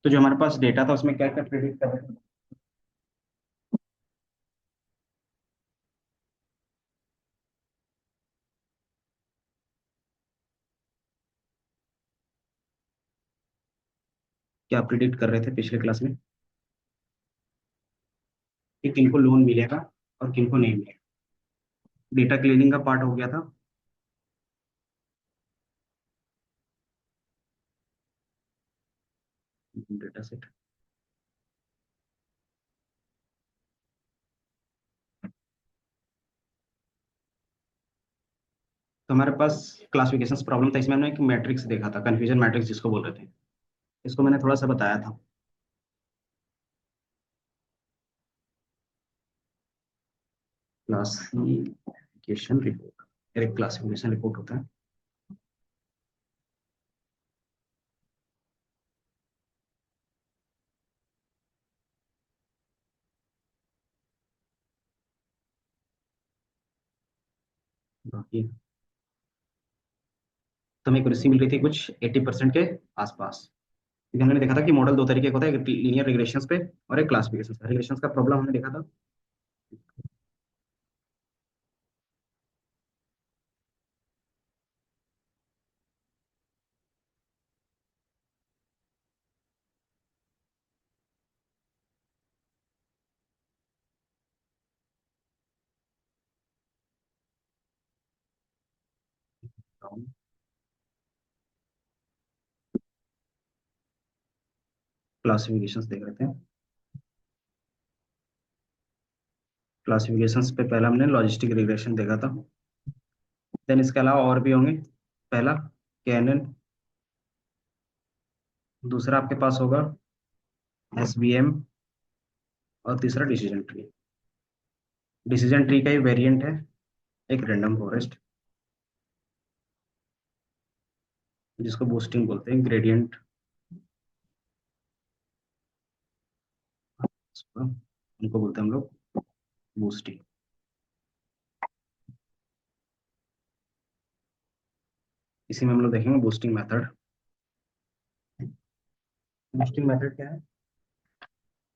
तो जो हमारे पास डेटा था उसमें क्या क्या प्रिडिक्ट कर रहे थे? क्या प्रिडिक्ट कर रहे थे पिछले क्लास में कि किनको लोन मिलेगा और किनको नहीं मिलेगा? डेटा क्लीनिंग का पार्ट हो गया था। Data set. तो हमारे पास क्लासिफिकेशन प्रॉब्लम था, इसमें हमने एक मैट्रिक्स देखा था, कंफ्यूजन मैट्रिक्स जिसको बोल रहे थे। इसको मैंने थोड़ा सा बताया था। क्लासिफिकेशन रिपोर्ट, एक क्लासिफिकेशन रिपोर्ट होता है। बाकी तो हमें एक्यूरेसी मिल रही थी कुछ 80% के आसपास, क्योंकि हमने देखा था कि मॉडल दो तरीके का होता है, एक लीनियर रिग्रेशंस पे और एक क्लासिफिकेशन पे। रिग्रेशंस का प्रॉब्लम हमने देखा था। क्लासिफिकेशंस देख रहे थे। क्लासिफिकेशंस पे पहला हमने लॉजिस्टिक रिग्रेशन देखा था। देन इसके अलावा और भी होंगे। पहला कैनन, दूसरा आपके पास होगा एसवीएम, और तीसरा डिसीजन ट्री। डिसीजन ट्री का ही वेरिएंट है एक रैंडम फॉरेस्ट, जिसको बूस्टिंग बोलते हैं, ग्रेडियंट। उनको बोलते हैं हम लोग बूस्टिंग। इसी में हम लोग देखेंगे बूस्टिंग मेथड। बूस्टिंग मेथड क्या है?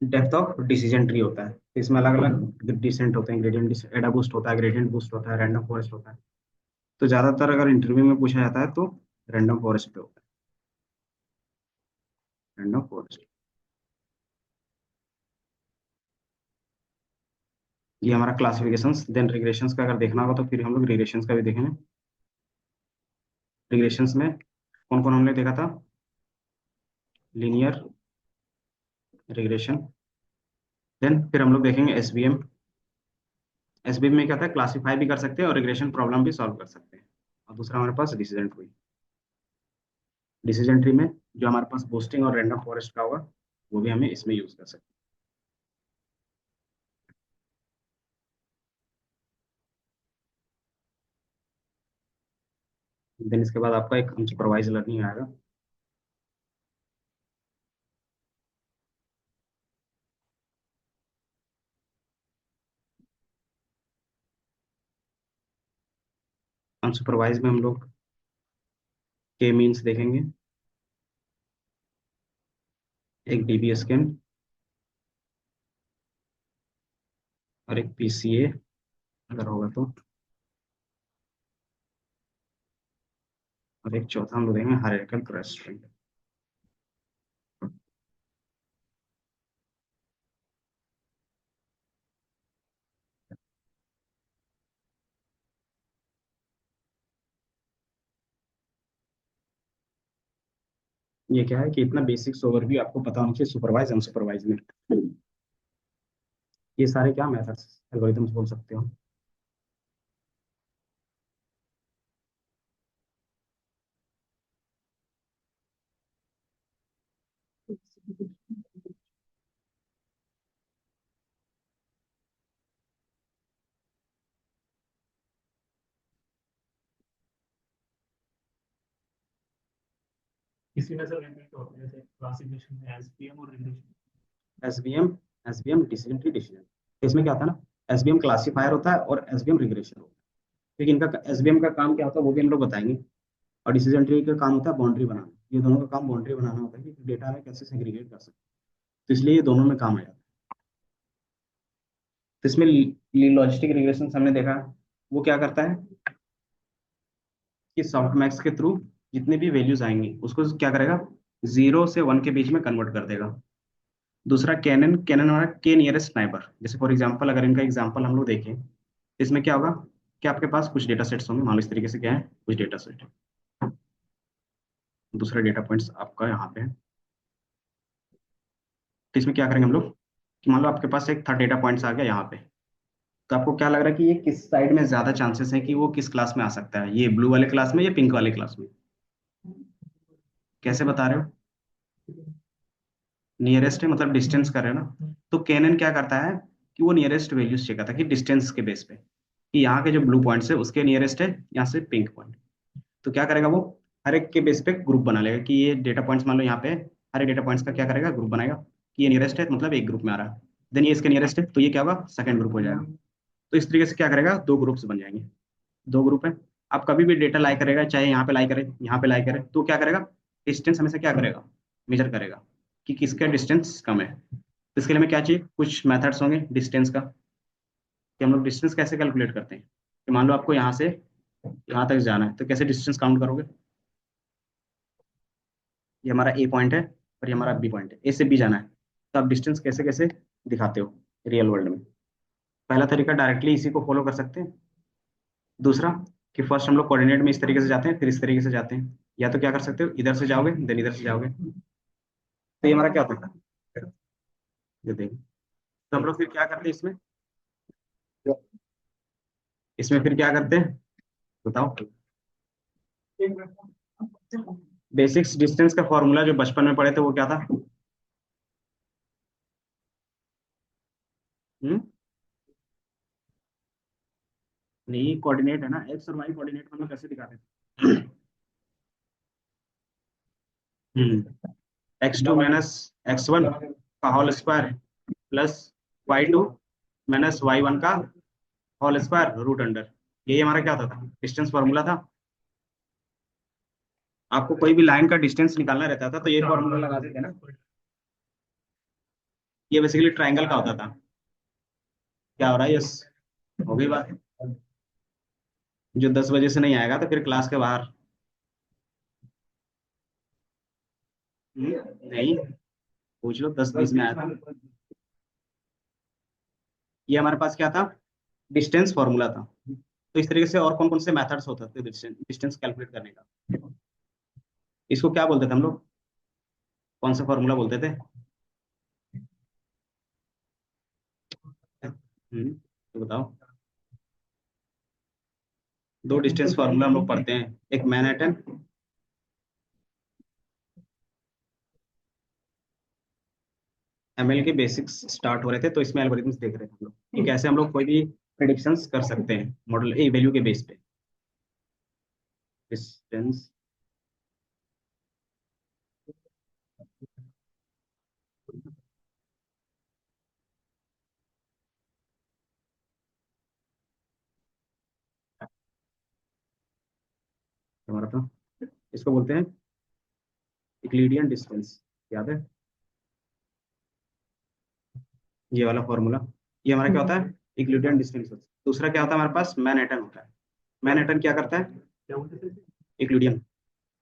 डेप्थ ऑफ डिसीजन ट्री होता है, तो इसमें अलग अलग डिसेंट होते हैं, ग्रेडियंट एडा बूस्ट होता है, ग्रेडियंट बूस्ट होता है, रैंडम फॉरेस्ट होता है। तो ज्यादातर अगर इंटरव्यू में पूछा जाता है तो रैंडम फॉरेस्ट पे होता है, रैंडम फॉरेस्ट। ये हमारा क्लासिफिकेशंस। देन रिग्रेशंस का अगर देखना होगा तो फिर हम लोग रिग्रेशंस का भी देखेंगे। रिग्रेशंस में कौन कौन हमने देखा था? Linear regression. देन फिर हम लोग देखेंगे एसवीएम। एसवीएम में क्या था, क्लासीफाई भी कर सकते हैं और रिग्रेशन प्रॉब्लम भी सॉल्व कर सकते हैं। और दूसरा हमारे पास डिसीजन ट्री। डिसीजन ट्री में जो हमारे पास बूस्टिंग और रैंडम फॉरेस्ट का होगा वो भी हमें इसमें यूज कर सकते हैं। देन इसके बाद आपका एक अनसुपरवाइज लर्निंग आएगा। अनसुपरवाइज में हम लोग के मीन्स देखेंगे, एक डीबी स्कैन, और एक पीसीए अगर होगा तो, और एक चौथा हम लोग देखेंगे हायरार्किकल क्लस्टरिंग। ये क्या है कि इतना बेसिक्स ओवरव्यू आपको पता होना चाहिए सुपरवाइज अनसुपरवाइज में। ये सारे क्या मेथड्स एल्गोरिथम्स बोल सकते हो। इसी में से रिलेटेड होते हैं, जैसे क्लासिफिकेशन में एसपीएम और regression. SVM, SVM decision tree decision. इसमें क्या होता है ना, एसवीएम क्लासीफायर होता है और एसवीएम रिग्रेशन होता है। लेकिन इनका एसवीएम का काम क्या होता है वो भी हम लोग बताएंगे। और डिसीजन ट्री का काम होता है बाउंड्री बनाना। ये दोनों का काम बाउंड्री बनाना होता है कि डेटा में कैसे सेग्रीगेट कर सकते हैं। तो इसलिए ये दोनों में काम आ जाता है। तो इसमें लॉजिस्टिक रिग्रेशन हमने देखा, वो क्या करता है कि सॉफ्टमैक्स के थ्रू जितने भी वैल्यूज आएंगी उसको क्या करेगा, 0 से 1 के बीच में कन्वर्ट कर देगा। दूसरा कैनन, कैनन हमारा के नियरेस्ट नाइबर, जैसे फॉर एग्जांपल अगर इनका एग्जांपल हम लोग देखें, इसमें क्या होगा कि आपके पास कुछ डेटा सेट्स होंगे, मान लो इस तरीके से क्या है, कुछ डेटा सेट है, दूसरा डेटा पॉइंट्स आपका यहाँ पे है। तो इसमें क्या करेंगे हम लोग कि मान लो आपके पास एक था डेटा पॉइंट्स आ गया यहाँ पे, तो आपको क्या लग रहा है कि ये किस साइड में ज्यादा चांसेस है कि वो किस क्लास में आ सकता है, ये ब्लू वाले क्लास में या पिंक वाले क्लास में, कैसे बता रहे हो? नियरेस्ट है मतलब डिस्टेंस कर रहे हो ना। तो कैनन क्या करता है कि वो नियरेस्ट वैल्यूज चेक करता है कि डिस्टेंस के बेस पे कि यहाँ के जो ब्लू पॉइंट्स है उसके नियरेस्ट है यहाँ से पिंक पॉइंट। तो क्या करेगा वो, हर एक के बेस पे ग्रुप बना लेगा कि ये डेटा पॉइंट्स मान लो यहाँ पे है, हर एक डेटा पॉइंट्स का क्या करेगा, ग्रुप बनाएगा कि ये नियरेस्ट है मतलब एक ग्रुप में आ रहा है, देन ये इसके नियरेस्ट है तो ये क्या होगा, सेकंड ग्रुप हो जाएगा। तो इस तरीके से क्या करेगा, दो ग्रुप्स बन जाएंगे। दो ग्रुप है, आप कभी भी डेटा लाई करेगा, चाहे यहाँ पे लाई करे यहाँ पे लाई करे, तो क्या करेगा, डिस्टेंस हमेशा क्या करेगा, मेजर करेगा कि किसका डिस्टेंस कम है। तो इसके लिए हमें क्या चाहिए, कुछ मेथड्स होंगे डिस्टेंस का, कि हम लोग डिस्टेंस कैसे कैलकुलेट करते हैं, कि मान लो आपको यहाँ से यहाँ तक जाना है तो कैसे डिस्टेंस काउंट करोगे, ये हमारा ए पॉइंट है और ये हमारा बी पॉइंट है, ए से बी जाना है, तो आप डिस्टेंस कैसे कैसे दिखाते हो रियल वर्ल्ड में। पहला तरीका डायरेक्टली इसी को फॉलो कर सकते हैं। दूसरा कि फर्स्ट हम लोग कोऑर्डिनेट में इस तरीके से जाते हैं फिर इस तरीके से जाते हैं, या तो क्या कर सकते हो, इधर से जाओगे देन इधर से जाओगे। तो ये हमारा क्या होता है, ये देखो। तो हम लोग फिर क्या करते हैं इसमें, इसमें फिर क्या करते हैं बताओ। बेसिक्स डिस्टेंस का फॉर्मूला जो बचपन में पढ़े थे वो क्या था, हम्म, नहीं कोऑर्डिनेट है ना, एक्स और वाई कोऑर्डिनेट हम लोग कैसे दिखाते हैं, x2 माइनस x1 का whole square plus y2 minus y1 का होल स्क्वायर रूट अंडर, यही हमारा क्या होता था, डिस्टेंस फॉर्मूला था। आपको कोई भी लाइन का डिस्टेंस निकालना रहता था तो ये फॉर्मूला लगा देते ना, ये बेसिकली ट्राइंगल का होता था। क्या हो रहा है, यस, हो गई बात। जो 10 बजे से नहीं आएगा तो फिर क्लास के बाहर। नहीं, पूछ लो 10-20 में आया था। ये हमारे पास क्या था, डिस्टेंस फॉर्मूला था। तो इस तरीके से और कौन कौन से मेथड्स होते थे डिस्टेंस डिस्टेंस कैलकुलेट करने का, इसको क्या बोलते थे हम लोग, कौन सा फॉर्मूला बोलते थे, तो बताओ। दो डिस्टेंस फार्मूला हम लोग पढ़ते हैं, एक मैनहट्टन, एमएल के बेसिक्स स्टार्ट हो रहे थे तो इसमें एल्गोरिथम्स देख रहे थे हम लोग कि कैसे हम लोग कोई भी प्रिडिक्शंस कर सकते हैं मॉडल ए वैल्यू के बेस पे। डिस्टेंस, हमारा था, इसको बोलते हैं यूक्लिडियन डिस्टेंस, याद है ये वाला फॉर्मूला। ये हमारा क्या होता है, यूक्लिडियन डिस्टेंस। दूसरा क्या होता है हमारे पास, मैनहट्टन होता है। मैनहट्टन क्या करता है, क्या बोलते थे? यूक्लिडियन,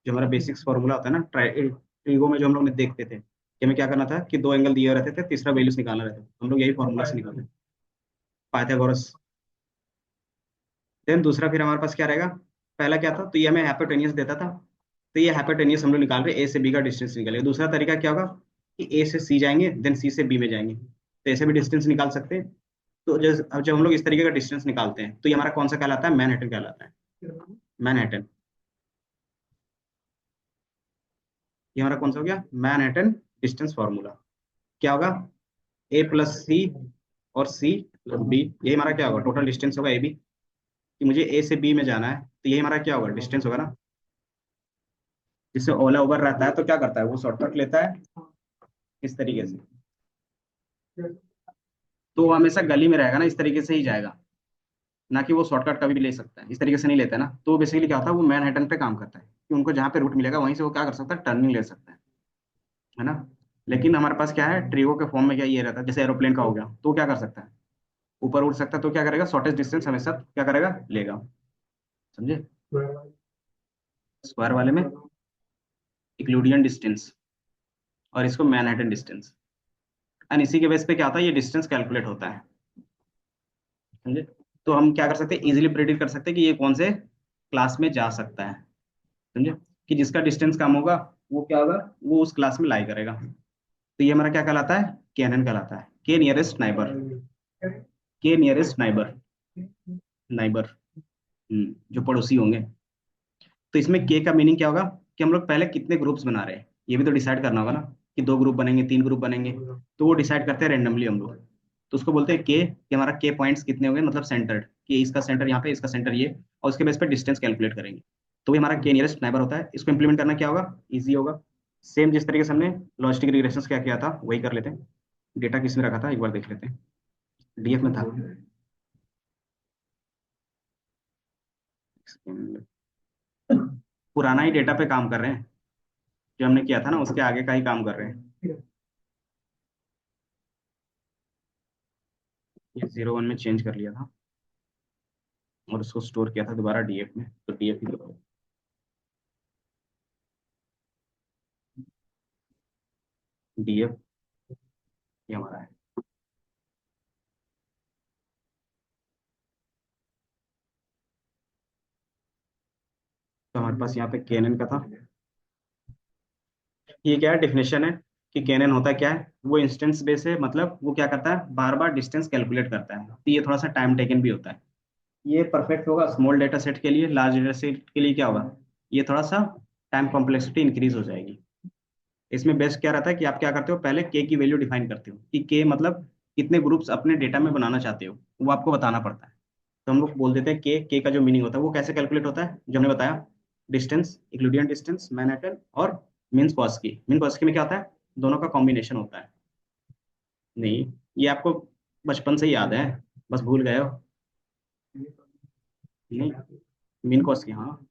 जो हमारा बेसिक्स फॉर्मूला होता है ना, ट्रिगो में जो हम लोग ने देखते थे कि हमें क्या करना था कि दो एंगल दिए रहते थे, तीसरा वैल्यूज निकालना रहता था, हम लोग यही फॉर्मूला से निकालते हैं, पाइथागोरस। देन दूसरा फिर हमारे पास क्या रहेगा, पहला क्या था, तो ये हमें हाइपोटेनियस देता था, तो ये हाइपोटेनियस हम लोग निकाल रहे ए से बी का डिस्टेंस निकालेंगे। दूसरा तरीका क्या होगा कि ए से सी जाएंगे देन सी से बी में जाएंगे, तो ऐसे भी डिस्टेंस निकाल सकते हैं। तो अब जब हम लोग इस तरीके का डिस्टेंस निकालते हैं तो ये हमारा कौन सा कहलाता है, मैनहट्टन कहलाता है। मैनहट्टन, ये हमारा कौन सा हो गया, मैनहट्टन डिस्टेंस फॉर्मूला। क्या होगा, ए प्लस सी और सी प्लस बी, यही हमारा क्या होगा, टोटल डिस्टेंस होगा ए बी, कि मुझे ए से बी में जाना है तो यही हमारा क्या होगा, डिस्टेंस होगा ना। जिससे ओला उबर रहता है तो क्या करता है, वो शॉर्टकट लेता है इस तरीके से, तो वो हमेशा गली में रहेगा ना, इस तरीके से ही जाएगा, ना कि वो शॉर्टकट कभी भी ले सकता है, इस तरीके से नहीं लेता है ना। तो बेसिकली क्या होता है, वो मैनहट्टन पे काम करता है। कि उनको जहाँ पे रूट मिलेगा वहीं से वो क्या कर सकता है, टर्निंग ले सकता है ना। लेकिन हमारे पास क्या है, ट्रीगो के फॉर्म में क्या ये रहता है, जैसे एरोप्लेन का हो गया, तो वो क्या कर सकता है, ऊपर उड़ सकता है, तो क्या करेगा, शॉर्टेस्ट डिस्टेंस हमेशा क्या करेगा, लेगा। समझे। स्क्वायर वाले में यूक्लिडियन डिस्टेंस और इसको मैनहट्टन डिस्टेंस, एंड इसी के बेस पे क्या होता है, ये डिस्टेंस कैलकुलेट होता है। समझे। तो हम क्या कर सकते हैं, इजीली प्रेडिक्ट कर सकते हैं कि ये कौन से क्लास में जा सकता है। समझे। कि जिसका डिस्टेंस कम होगा वो क्या होगा, वो उस क्लास में लाई करेगा। तो ये हमारा क्या कहलाता है, केएनएन कहलाता है, के नियरेस्ट नाइबर। के नियरेस्ट नाइबर, नाइबर, जो पड़ोसी होंगे। तो इसमें के का मीनिंग क्या होगा, कि हम लोग पहले कितने ग्रुप्स बना रहे हैं, ये भी तो डिसाइड करना होगा ना, कि 2 ग्रुप बनेंगे, 3 ग्रुप बनेंगे, तो वो डिसाइड करते हैं रेंडमली हम लोग। तो उसको बोलते हैं के, कि हमारा के पॉइंट्स कितने होंगे, मतलब सेंटर्ड, कि इसका सेंटर यहाँ पे, इसका सेंटर ये, और उसके बेस पे डिस्टेंस कैलकुलेट करेंगे। तो ये हमारा के नियरेस्ट नाइबर होता है। इसको इंप्लीमेंट करना क्या होगा, इजी होगा। सेम जिस तरीके से हमने लॉजिस्टिक रिग्रेशन क्या किया था वही कर लेते हैं। डेटा किस में रखा था एक बार देख लेते हैं, डीएफ में था। पुराना ही डेटा पे काम कर रहे हैं, जो हमने किया था ना उसके आगे का ही काम कर रहे हैं। ये 0 1 में चेंज कर लिया था और उसको स्टोर किया था दोबारा डीएफ में, तो डीएफ ही तो डीएफ ये हमारा है। तो हमारे पास यहाँ पे केनन का था। ये क्या है, डेफिनेशन है कि केनन होता क्या है, वो इंस्टेंस बेस है, मतलब वो क्या करता है, बार बार डिस्टेंस कैलकुलेट करता है, तो ये थोड़ा सा टाइम टेकन भी होता है। ये परफेक्ट होगा स्मॉल डेटा सेट के लिए, लार्ज डेटा सेट के लिए क्या होगा, ये थोड़ा सा टाइम कॉम्प्लेक्सिटी इंक्रीज हो जाएगी। इसमें बेस्ट क्या रहता है कि आप क्या करते हो, पहले के की वैल्यू डिफाइन करते हो, कि के मतलब कितने ग्रुप्स अपने डेटा में बनाना चाहते हो, वो आपको बताना पड़ता है। तो हम लोग बोल देते हैं के का जो मीनिंग होता है वो कैसे कैलकुलेट होता है, जो हमने बताया, डिस्टेंस, यूक्लिडियन डिस्टेंस, मैनहट्टन और मीन स्क्वायर्स्की। मीन स्क्वायर्स्की में क्या होता है, दोनों का कॉम्बिनेशन होता है। नहीं, ये आपको बचपन से ही याद है, बस भूल गए हो। नहीं, मीन स्क्वायर्स्की, हाँ।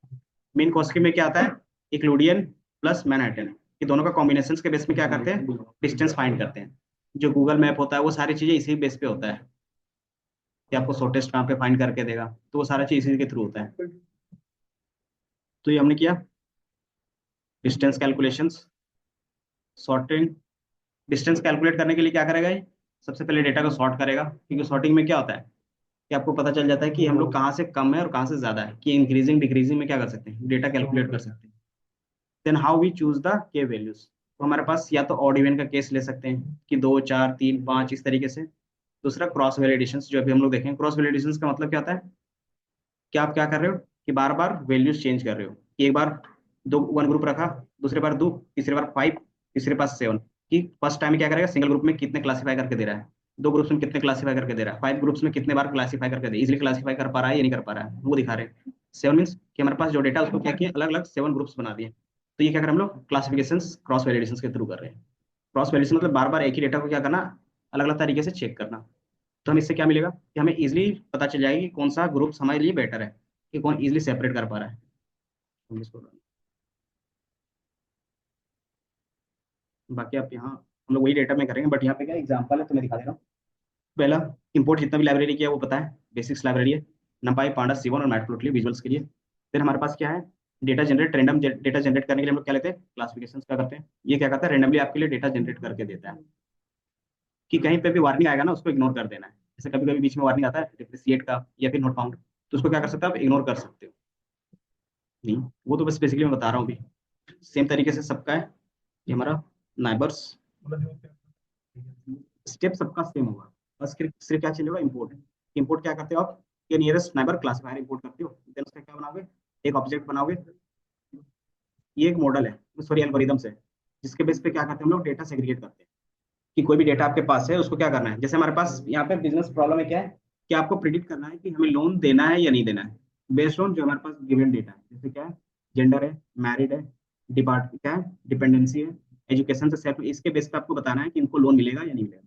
मीन स्क्वायर्स्की में क्या आता है, यूक्लिडियन प्लस मैनहट्टन, ये दोनों का कॉम्बिनेशन के बेस में क्या करते हैं, डिस्टेंस फाइंड करते हैं। जो गूगल मैप होता है वो सारी चीजें इसी बेस पे होता है, कि आपको शॉर्टेस्ट कहाँ पे फाइंड करके देगा, तो वो सारा चीज इसी के थ्रू होता है। तो ये हमने किया, distance calculations, sorting. Distance calculate करने के लिए क्या करेगा ये, सबसे पहले डेटा को सॉर्ट करेगा, क्योंकि सॉर्टिंग में क्या होता है कि आपको पता चल जाता है कि हम लोग कहाँ से कम है और कहाँ से ज्यादा है, कि इंक्रीजिंग डिक्रीजिंग में क्या कर सकते हैं, डेटा कैलकुलेट कर सकते हैं। Then how we choose the K values, तो हमारे पास या तो ऑड इवन का केस ले सकते हैं, कि 2 4 3 5 इस तरीके से। दूसरा क्रॉस वैलिडेशन, जो अभी हम लोग देखेंगे, क्रॉस वैलिडेशन का मतलब क्या होता है, कि आप क्या कर रहे हो, कि बार बार वैल्यूज चेंज कर रहे हो, कि एक बार दो 1 ग्रुप रखा, दूसरे बार 2, तीसरे बार 5, तीसरे बार 7, कि फर्स्ट टाइम क्या करेगा, सिंगल ग्रुप में कितने क्लासीफाई करके दे रहा है, 2 ग्रुप्स में कितने क्लासीफाई करके दे रहा है, 5 ग्रुप्स में कितने बार क्लासीफाई करके दे, इजिली क्लासीफाई कर पा रहा है या नहीं कर पा रहा है, वो दिखा रहे हैं। 7 मीन्स कि हमारे पास जो डेटा उसको क्या किया, अलग अलग 7 ग्रुप्स बना दिए। तो ये क्या कर रहे हैं हम लोग, क्लासिफिकेशन क्रॉस वैलिडेशन के थ्रू कर रहे हैं। क्रॉस वैलिडेशन मतलब बार बार एक ही डेटा को क्या करना, अलग अलग तरीके से चेक करना। तो हम इससे क्या मिलेगा, कि हमें इजिली पता चल जाएगा कि कौन सा ग्रुप हमारे लिए बेटर है, कि कौन इजिली सेपरेट कर पा रहा है। हम इसको, बाकी आप यहाँ, हम लोग वही डेटा में करेंगे, बट यहाँ पे क्या एग्जांपल है तो मैं दिखा दे रहा हूँ। पहला, इंपोर्ट जितना भी लाइब्रेरी किया है वो पता है, बेसिक्स लाइब्रेरी है, numpy पांडा C1 और मैटप्लोट्लिब विजुअल्स के लिए। फिर हमारे पास क्या है, data generate, random data generate करने के लिए हम लोग क्या लेते हैं, क्लासिफिकेशन का करते हैं। ये क्या करता है, रैंडमली आपके लिए डेटा जनरेट करके देता है, कि कहीं पे भी वार्निंग आएगा ना उसको इग्नोर कर देना है। जैसे कभी कभी बीच में वार्निंग आता है डिप्रिशिएट का या फिर नोट फाउंड, तो उसको क्या कर सकते हो, आप इग्नोर कर सकते हो। नहीं, वो तो बस बेसिकली मैं बता रहा हूँ अभी। सेम तरीके से सबका है, ये हमारा नाइबर्स, स्टेप सबका सेम होगा, बस सिर्फ सिर्फ क्या चलेगा, इंपोर्ट। इंपोर्ट क्या करते हो आप, ये नियरेस्ट नाइबर क्लासिफायर इंपोर्ट करते हो, देन उसका क्या बनाओगे, एक ऑब्जेक्ट बनाओगे। ये एक मॉडल है, सॉरी एल्गोरिदम्स है, जिसके बेस पे क्या करते हैं हम लोग, डेटा सेग्रीगेट करते हैं। कि कोई भी डेटा आपके पास है उसको क्या करना है, जैसे हमारे पास यहाँ पे बिजनेस प्रॉब्लम है क्या है, कि आपको प्रिडिक्ट करना है कि हमें लोन देना है या नहीं देना है, बेस्ड ऑन जो हमारे पास गिवन डेटा है, जैसे क्या है, जेंडर है, मैरिड है, डिपार्ट क्या है, डिपेंडेंसी है, एजुकेशन से सेल्फ, इसके बेस पे आपको बताना है कि इनको लोन मिलेगा या नहीं मिलेगा।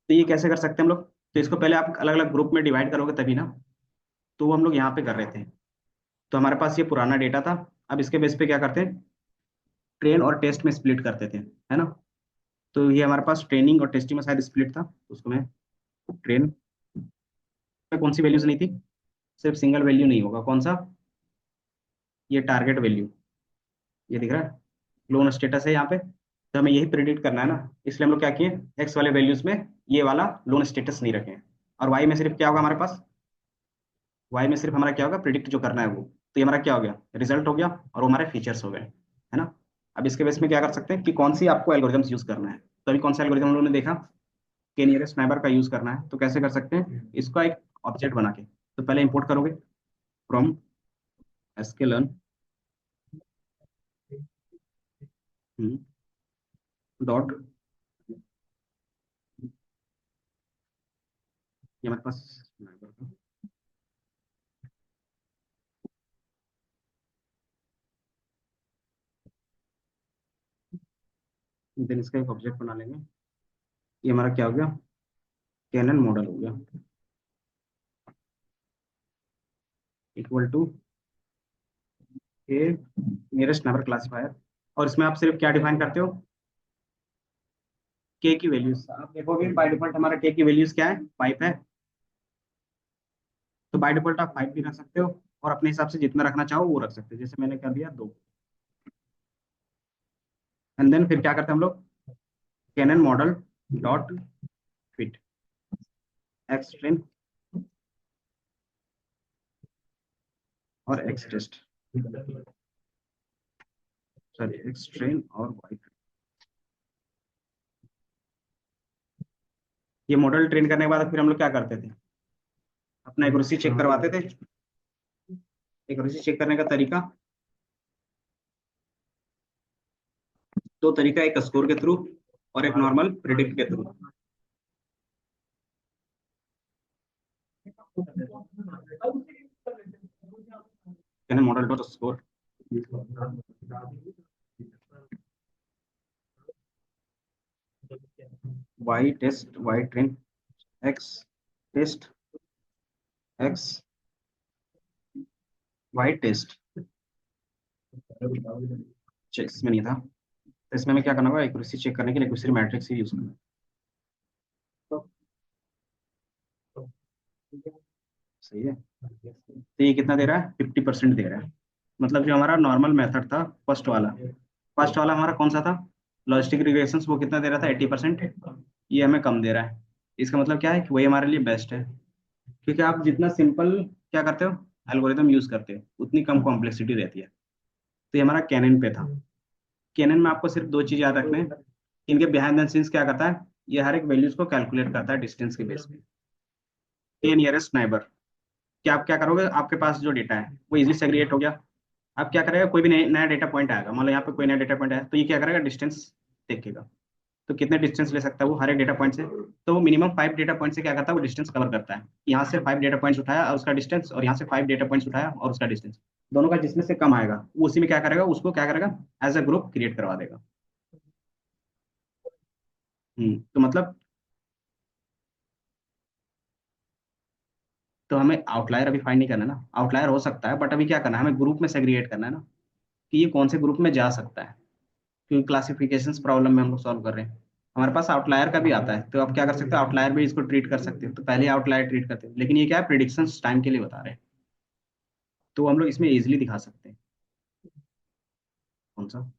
तो ये कैसे कर सकते हैं हम लोग, तो इसको पहले आप अलग अलग ग्रुप में डिवाइड करोगे तभी ना। तो वो हम लोग यहाँ पे कर रहे थे। तो हमारे पास ये पुराना डेटा था। अब इसके बेस पे क्या करते हैं, ट्रेन और टेस्ट में स्प्लिट करते थे, है ना। तो ये हमारे पास ट्रेनिंग और टेस्टिंग में शायद स्प्लिट था, तो उसको मैं ट्रेन में कौन सी वैल्यूज नहीं थी, सिर्फ सिंगल वैल्यू नहीं होगा, कौन सा, ये टारगेट वैल्यू, ये दिख रहा है, लोन स्टेटस है यहाँ पे। तो हमें यही प्रिडिक्ट करना है ना, इसलिए हम लोग क्या किए, एक्स वाले वैल्यूज में ये वाला लोन स्टेटस नहीं रखे हैं। और वाई में सिर्फ क्या होगा हमारे पास, वाई में सिर्फ हमारा क्या होगा, प्रिडिक्ट जो करना है वो। तो ये हमारा क्या हो गया, रिजल्ट हो गया, और वो हमारे फीचर्स हो गए, है ना। अब इसके बेस में क्या कर सकते हैं कि कौन सी आपको एल्गोरिथम्स यूज करना है। तो अभी कौन सा एल्गोरिथम हम लोगों ने देखा, के नियरेस्ट नाइबर का यूज करना है। तो कैसे कर सकते हैं इसका, एक ऑब्जेक्ट बना के, तो पहले इंपोर्ट करोगे फ्रॉम sklearn डॉट, ये हमारे पास neighbor का, देन इसका एक ऑब्जेक्ट बना लेंगे। ये हमारा क्या हो गया, कैनन मॉडल हो गया, इक्वल टू के नियरेस्ट नाइबर क्लासिफायर। और इसमें आप सिर्फ क्या डिफाइन करते हो, के की वैल्यूज। आप देखोगे बाय डिफॉल्ट हमारा के की वैल्यूज क्या है, 5 है। तो बाय डिफॉल्ट आप 5 भी रख सकते हो, और अपने हिसाब से जितना रखना चाहो वो रख सकते हो, जैसे मैंने कर दिया 2। एंड देन फिर क्या करते हैं हम लोग, कैनन model dot fit X train और X test, sorry X train और वाई। ये मॉडल ट्रेन करने के बाद फिर हम लोग क्या करते थे, अपना एक्यूरेसी चेक करवाते थे। एक्यूरेसी चेक करने का तरीका, दो तरीका, एक स्कोर के थ्रू और एक नॉर्मल प्रिडिक्ट के through. KNN model dot score, y test y train, x test x y test, check इसमें नहीं था। तो इसमें हमें क्या करना होगा, एक्यूरेसी चेक करने के लिए एक्यूरेसी मैट्रिक्स ही यूज करना है। सही है। तो ये कितना दे रहा है, 50% दे रहा है। मतलब जो हमारा नॉर्मल मेथड था, फर्स्ट वाला हमारा कौन सा था, लॉजिस्टिक रिग्रेशंस, वो कितना दे रहा था, 80%। ये हमें कम दे रहा है। इसका मतलब क्या है कि वही हमारे लिए बेस्ट है, क्योंकि आप जितना सिंपल क्या करते हो, एल्गोरिदम यूज करते हो, उतनी कम कॉम्प्लेक्सिटी रहती है। तो ये हमारा कैनन पे था। कैनन में आपको सिर्फ दो चीज याद रखने हैं, इनके बिहाइंड द सीन्स क्या करता है, ये हर एक वैल्यूज को कैलकुलेट करता है डिस्टेंस के बेस पे। के नियरेस्ट नाइबर, क्या आप क्या करोगे, आपके पास जो डेटा है वो इजिली सेग्रीगेट हो गया। अब क्या करेगा, कोई भी नया डेटा पॉइंट आएगा, मान लो यहाँ पे कोई नया डेटा पॉइंट आया, तो ये क्या करेगा, डिस्टेंस देखेगा। तो कितने डिस्टेंस ले सकता है वो हर एक डेटा पॉइंट से। तो वो मिनिमम 5 डेटा पॉइंट से क्या करता है, वो डिस्टेंस कवर करता है। यहाँ से 5 डेटा पॉइंट्स उठाया और उसका डिस्टेंस, और यहाँ से 5 डेटा पॉइंट्स उठाया और उसका डिस्टेंस, दोनों का जिसमें से कम आएगा वो उसी में क्या करेगा, उसको क्या करेगा, एज अ ग्रुप क्रिएट करवा देगा। तो मतलब, तो हमें आउटलायर अभी फाइंड नहीं करना है ना, आउटलायर हो सकता है बट अभी क्या करना है, हमें ग्रुप में सेग्रीगेट करना है ना, कि ये कौन से ग्रुप में जा सकता है। क्योंकि क्लासिफिकेशंस प्रॉब्लम में हम लोग सॉल्व कर रहे हैं, हमारे पास आउटलायर का भी आता है। तो आप क्या कर सकते हो, आउटलायर भी इसको ट्रीट कर सकते हो। तो पहले आउटलायर ट्रीट करते हैं, लेकिन ये क्या है, प्रिडिक्शंस टाइम के लिए बता रहे हैं। तो हम लोग इसमें इजीली दिखा सकते हैं, कौन सा।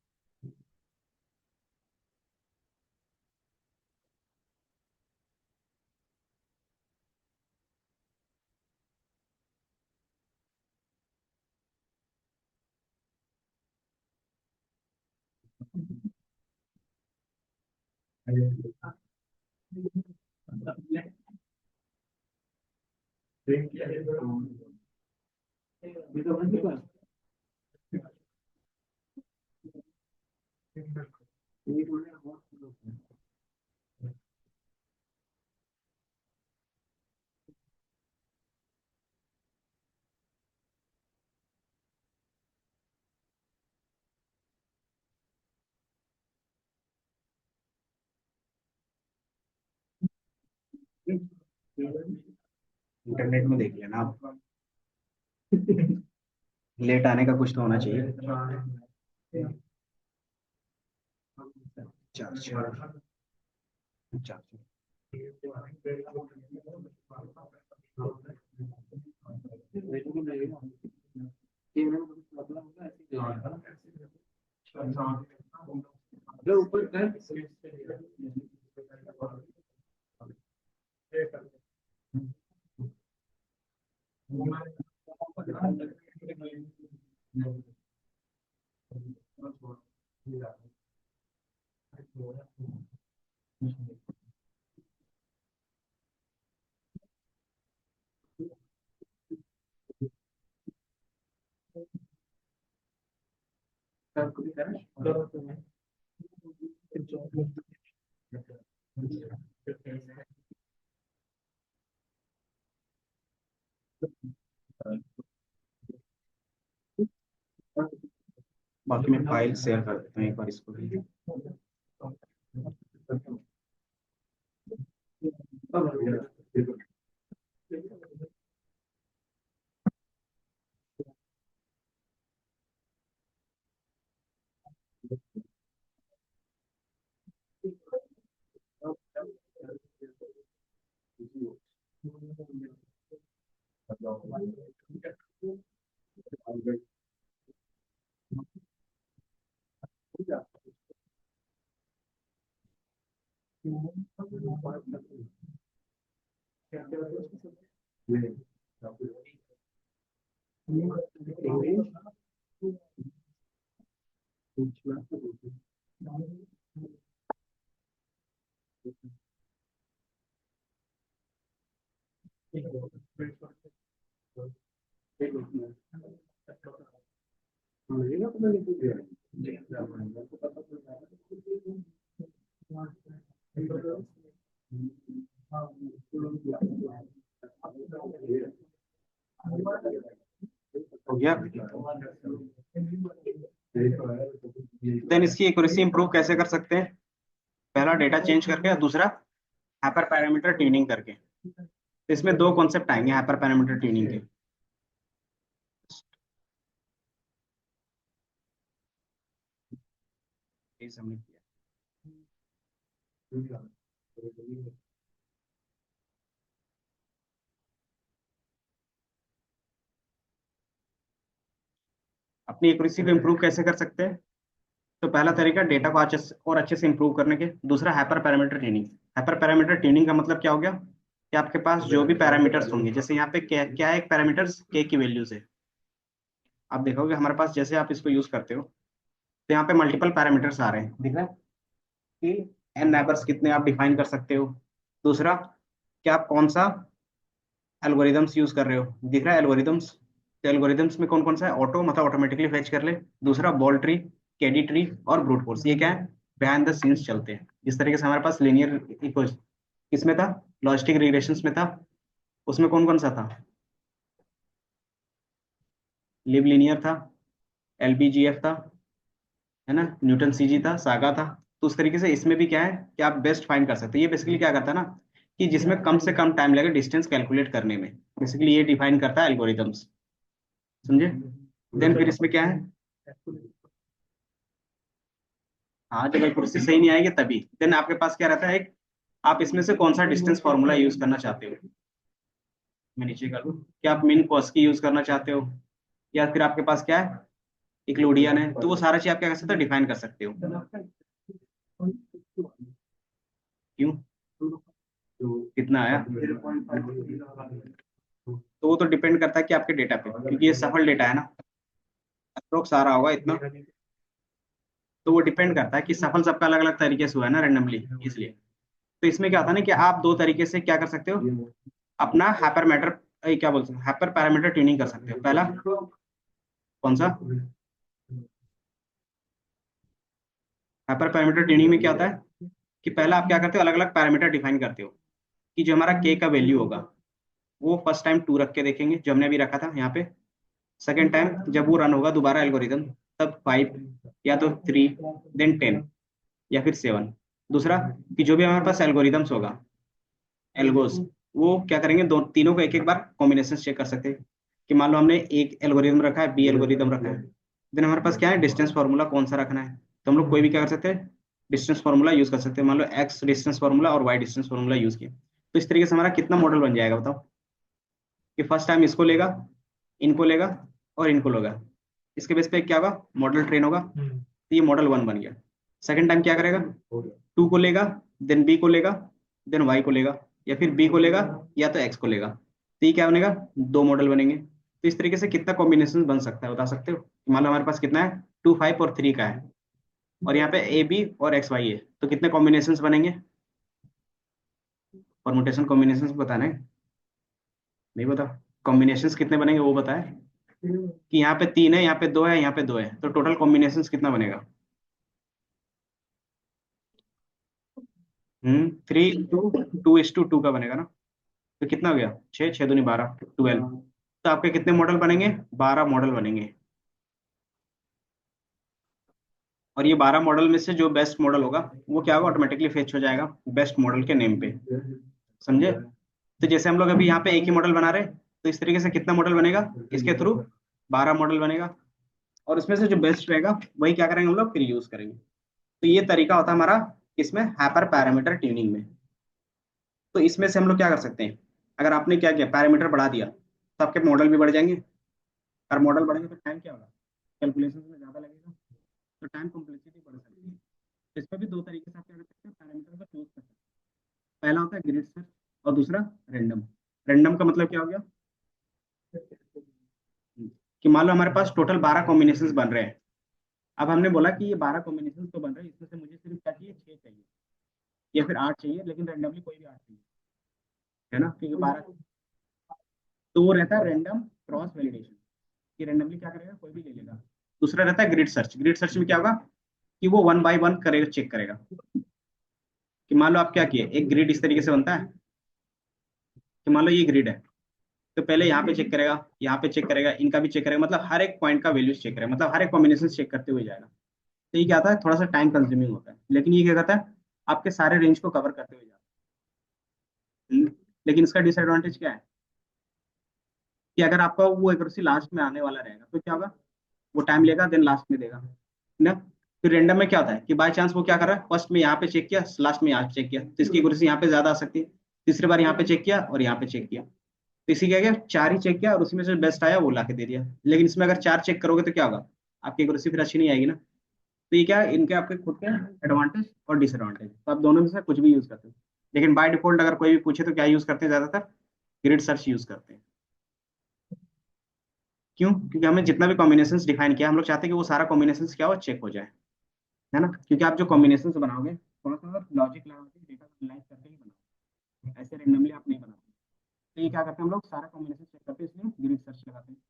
इंटरनेट में देख लेना आप। लेट आने का कुछ तो होना चाहिए। Charger, charger. बाकी मैं फाइल शेयर कर देता हूँ एक बार इसको भी। हो गया। देन इसकी एक्यूरेसी इंप्रूव कैसे कर सकते हैं? पहला डेटा चेंज करके और दूसरा हाइपर पैरामीटर ट्यूनिंग करके। तो इसमें दो कॉन्सेप्ट आएंगे हाइपर पैरामीटर ट्यूनिंग के। ये सबमिट किया। अपनी एक्यूरेसी को इंप्रूव कैसे कर सकते हैं? तो पहला तरीका डेटा को अच्छे से इंप्रूव करने के। दूसरा hyper parameter tuning. Hyper parameter tuning का मतलब क्या हो गया कि आपके पास जो भी पैरामीटर्स होंगे, जैसे यहाँ पे क्या क्या है, एक पैरामीटर्स के की वैल्यूज है। आप देखोगे हमारे पास जैसे आप इसको यूज करते हो तो यहाँ पे मल्टीपल पैरामीटर्स आ रहे हैं, दिख रहा है कि एन नेबर्स कितने आप डिफाइन कर सकते हो। दूसरा, क्या आप कौन सा एल्गोरिदम्स यूज कर रहे हो, दिख रहा है एल्गोरिदम्स। तो एल्गोरिदम्स में कौन कौन सा है? ऑटो मतलब ऑटोमेटिकली फेच कर ले। दूसरा बॉल ट्री, केडी ट्री और ब्रूट फोर्स। ये क्या है? बिहाइंड द सीन्स चलते हैं। जिस तरीके से हमारे पास लीनियर किसमें था, लॉजिस्टिक रिग्रेशंस में था, उसमें कौन कौन सा था? लिव लीनियर था, एलबीजीएफ था, है ना, न्यूटन सीजी था, सागा था। तो उस तरीके से इसमें भी क्या है कि आप बेस्ट फाइंड कर सकते हैं। ये बेसिकली क्या करता है ना कि जिसमें कम से कम टाइम लगे डिस्टेंस कैलकुलेट करने में, बेसिकली ये डिफाइन करता है एल्गोरिदम्स। समझे? देन फिर इसमें क्या है? हाँ, जब एक्यूरेसी सही नहीं आएगी तभी देन आपके पास क्या रहता है, एक आप इसमें से कौन सा डिस्टेंस फॉर्मूला यूज करना चाहते हो। मैं नीचे कर दूं, क्या आप मिन कॉस की यूज करना चाहते हो, या फिर आपके पास क्या है, इक्लूडियन है। तो वो सारा चीज आप क्या कर सकते हो, डिफाइन कर सकते हो। क्यों? कितना आया? तो वो तो डिपेंड करता है कि आपके डेटा पे, क्योंकि ये सफल डेटा है ना, अप्रोक्स आ रहा होगा इतना। तो वो डिपेंड करता है कि सफल सबका अलग अलग तरीके से हुआ है ना, रेंडमली, इसलिए। तो इसमें क्या होता है ना कि आप दो तरीके से क्या कर सकते हो, अपना हाइपर मैटर, क्या बोलते हैं, हाइपर पैरामीटर ट्यूनिंग कर सकते हो। पहला कौन सा? हाइपर पैरामीटर ट्यूनिंग में क्या होता है कि पहला आप क्या करते हो, अलग अलग पैरामीटर डिफाइन करते हो कि जो हमारा के का वैल्यू होगा वो फर्स्ट टाइम 2 रख के देखेंगे, जो हमने अभी रखा था यहाँ पे। सेकेंड टाइम जब वो रन होगा दोबारा एल्गोरिदम, तब 5, या तो 3, देन 10, या फिर 7। दूसरा, कि जो भी हमारे पास एल्गोरिदम्स होगा, एल्गोस, वो क्या करेंगे, दो तीनों को एक एक बार कॉम्बिनेशन चेक कर सकते हैं। कि मान लो हमने एक एल्गोरिदम रखा है, बी एल्गोरिदम रखा है, देन हमारे पास क्या है, डिस्टेंस फार्मूला कौन सा रखना है। तो हम लोग कोई भी क्या कर सकते हैं, डिस्टेंस फार्मूला यूज कर सकते हैं। मान लो एक्स डिस्टेंस फार्मूला और वाई डिस्टेंस फार्मूला यूज किया, तो इस तरीके से हमारा कितना मॉडल बन जाएगा बताओ। कि फर्स्ट टाइम इसको लेगा, इनको लेगा और इनको लेगा, इसके बेस पे क्या होगा, मॉडल ट्रेन होगा। तो ये मॉडल 1 बन गया। सेकंड टाइम क्या करेगा, 2 को लेगा, देन बी को लेगा, देन वाई को लेगा, या फिर बी को लेगा या तो एक्स को लेगा। तो ये क्या बनेगा, 2 मॉडल बनेंगे। तो इस तरीके से कितना कॉम्बिनेशन बन सकता है बता सकते हो। मान लो हमारे पास कितना है, 2 5 और 3 का है, और यहाँ पे ए बी और एक्स वाई है, तो कितने कॉम्बिनेशन बनेंगे। परमुटेशन कॉम्बिनेशन बताना है, नहीं बता, कॉम्बिनेशन कितने बनेंगे वो बताए। कि यहाँ पे 3 है, यहाँ पे 2 है, यहाँ पे 2 है, तो टोटल कॉम्बिनेशन कितना बनेगा। 3:2 का बनेगा ना। तो कितना हो गया, 6 6 दूनी 12, 12। तो आपके कितने मॉडल बनेंगे, 12 मॉडल बनेंगे। और ये 12 मॉडल में से जो बेस्ट मॉडल होगा वो क्या होगा, ऑटोमेटिकली फेच हो जाएगा बेस्ट मॉडल के नेम पे। समझे। तो जैसे हम लोग अभी यहाँ पे एक ही मॉडल बना रहे हैं, तो इस तरीके से कितना मॉडल बनेगा, इसके थ्रू 12 मॉडल बनेगा। और उसमें से जो बेस्ट रहेगा वही क्या करेंगे हम लोग, फिर यूज करेंगे। तो ये तरीका होता है हमारा इसमें हाइपर पैरामीटर ट्यूनिंग में। तो इसमें से हम लोग क्या कर सकते हैं, अगर आपने क्या किया, पैरामीटर बढ़ा दिया, तो आपके मॉडल भी बढ़ जाएंगे। और मॉडल बढ़ेंगे तो टाइम क्या होगा, कैलकुलेशन में ज्यादा लगेगा, तो टाइम कॉम्प्लेक्सिटी बढ़ सकती है। इसमें भी 2 तरीके से आप क्या कर सकते हैं, पैरामीटर को चूज कर सकते हैं। पहला होता है ग्रिड सर्च, और दूसरा रैंडम। रैंडम का मतलब क्या हो गया, कि मान लो हमारे पास टोटल 12 कॉम्बिनेशन बन रहे हैं। अब हमने बोला कि ये 12 कॉम्बिनेशन तो बन रहे हैं, इसमें से मुझे सिर्फ क्या चाहिए, 6 चाहिए या फिर 8 चाहिए, लेकिन रैंडमली कोई भी 8 चाहिए, है ना, क्योंकि 12। तो वो रहता है रैंडम क्रॉस वैलिडेशन, कि रैंडमली क्या करेगा, कोई भी ले लेगा। दूसरा रहता है ग्रिड सर्च। ग्रिड सर्च में क्या होगा, कि वो 1 बाय 1 करेगा, चेक करेगा। कि मान लो आप क्या किए, एक ग्रिड इस तरीके से बनता है, कि मान लो ये ग्रिड है, तो पहले यहाँ पे चेक करेगा, यहाँ पे चेक करेगा, इनका भी चेक करेगा, मतलब हर एक पॉइंट का वैल्यूज चेक करेगा, मतलब हर एक कॉम्बिनेशन चेक करते हुए जाएगा। तो ये क्या होता है, थोड़ा सा टाइम कंज्यूमिंग होता है, लेकिन ये क्या करता है, आपके सारे रेंज को कवर करते हुए जाता है। लेकिन इसका डिसएडवांटेज क्या है, कि अगर आपका वो एक्यूरेसी लास्ट में आने वाला रहेगा तो क्या होगा, वो टाइम लेगा, देन लास्ट में देगा ना। फिर रेंडम में क्या होता है, कि बाय चांस वो क्या कर रहा है, फर्स्ट में यहाँ पे चेक किया, लास्ट में यहाँ पे चेक किया, तो इसकी एक्यूरेसी यहाँ पे ज्यादा आ सकती है। तीसरी बार यहाँ पे चेक किया और यहाँ पे चेक किया, तो इसी क्या गया, 4 ही चेक किया और उसमें से बेस्ट आया वो ला के दे दिया। लेकिन इसमें अगर 4 चेक करोगे तो क्या होगा, आपकी एक्यूरेसी फिर अच्छी नहीं आएगी ना। तो ये क्या है, इनके आपके खुद के एडवांटेज और डिसएडवांटेज, तो आप दोनों में से कुछ भी यूज करते हो। लेकिन बाय डिफॉल्ट अगर कोई भी पूछे तो क्या यूज करते हैं, ज्यादातर ग्रिड सर्च यूज करते हैं। क्यों, क्योंकि हमें जितना भी कॉम्बिनेशन डिफाइन किया, हम लोग चाहते हैं कि वो सारा कॉम्बिनेशन क्या हो, चेक हो जाए, है ना। क्योंकि आप जो कॉम्बिनेशन बनाओगे थोड़ा सा लॉजिक लगा के डेटा को एनालाइज करके ही बनाओगे, ऐसे रेंडमली आप नहीं बनाते। तो ये क्या करते हैं हम लोग, सारा कॉम्बिनेशन चेक करते हैं, इसलिए ग्रिड सर्च लगाते हैं।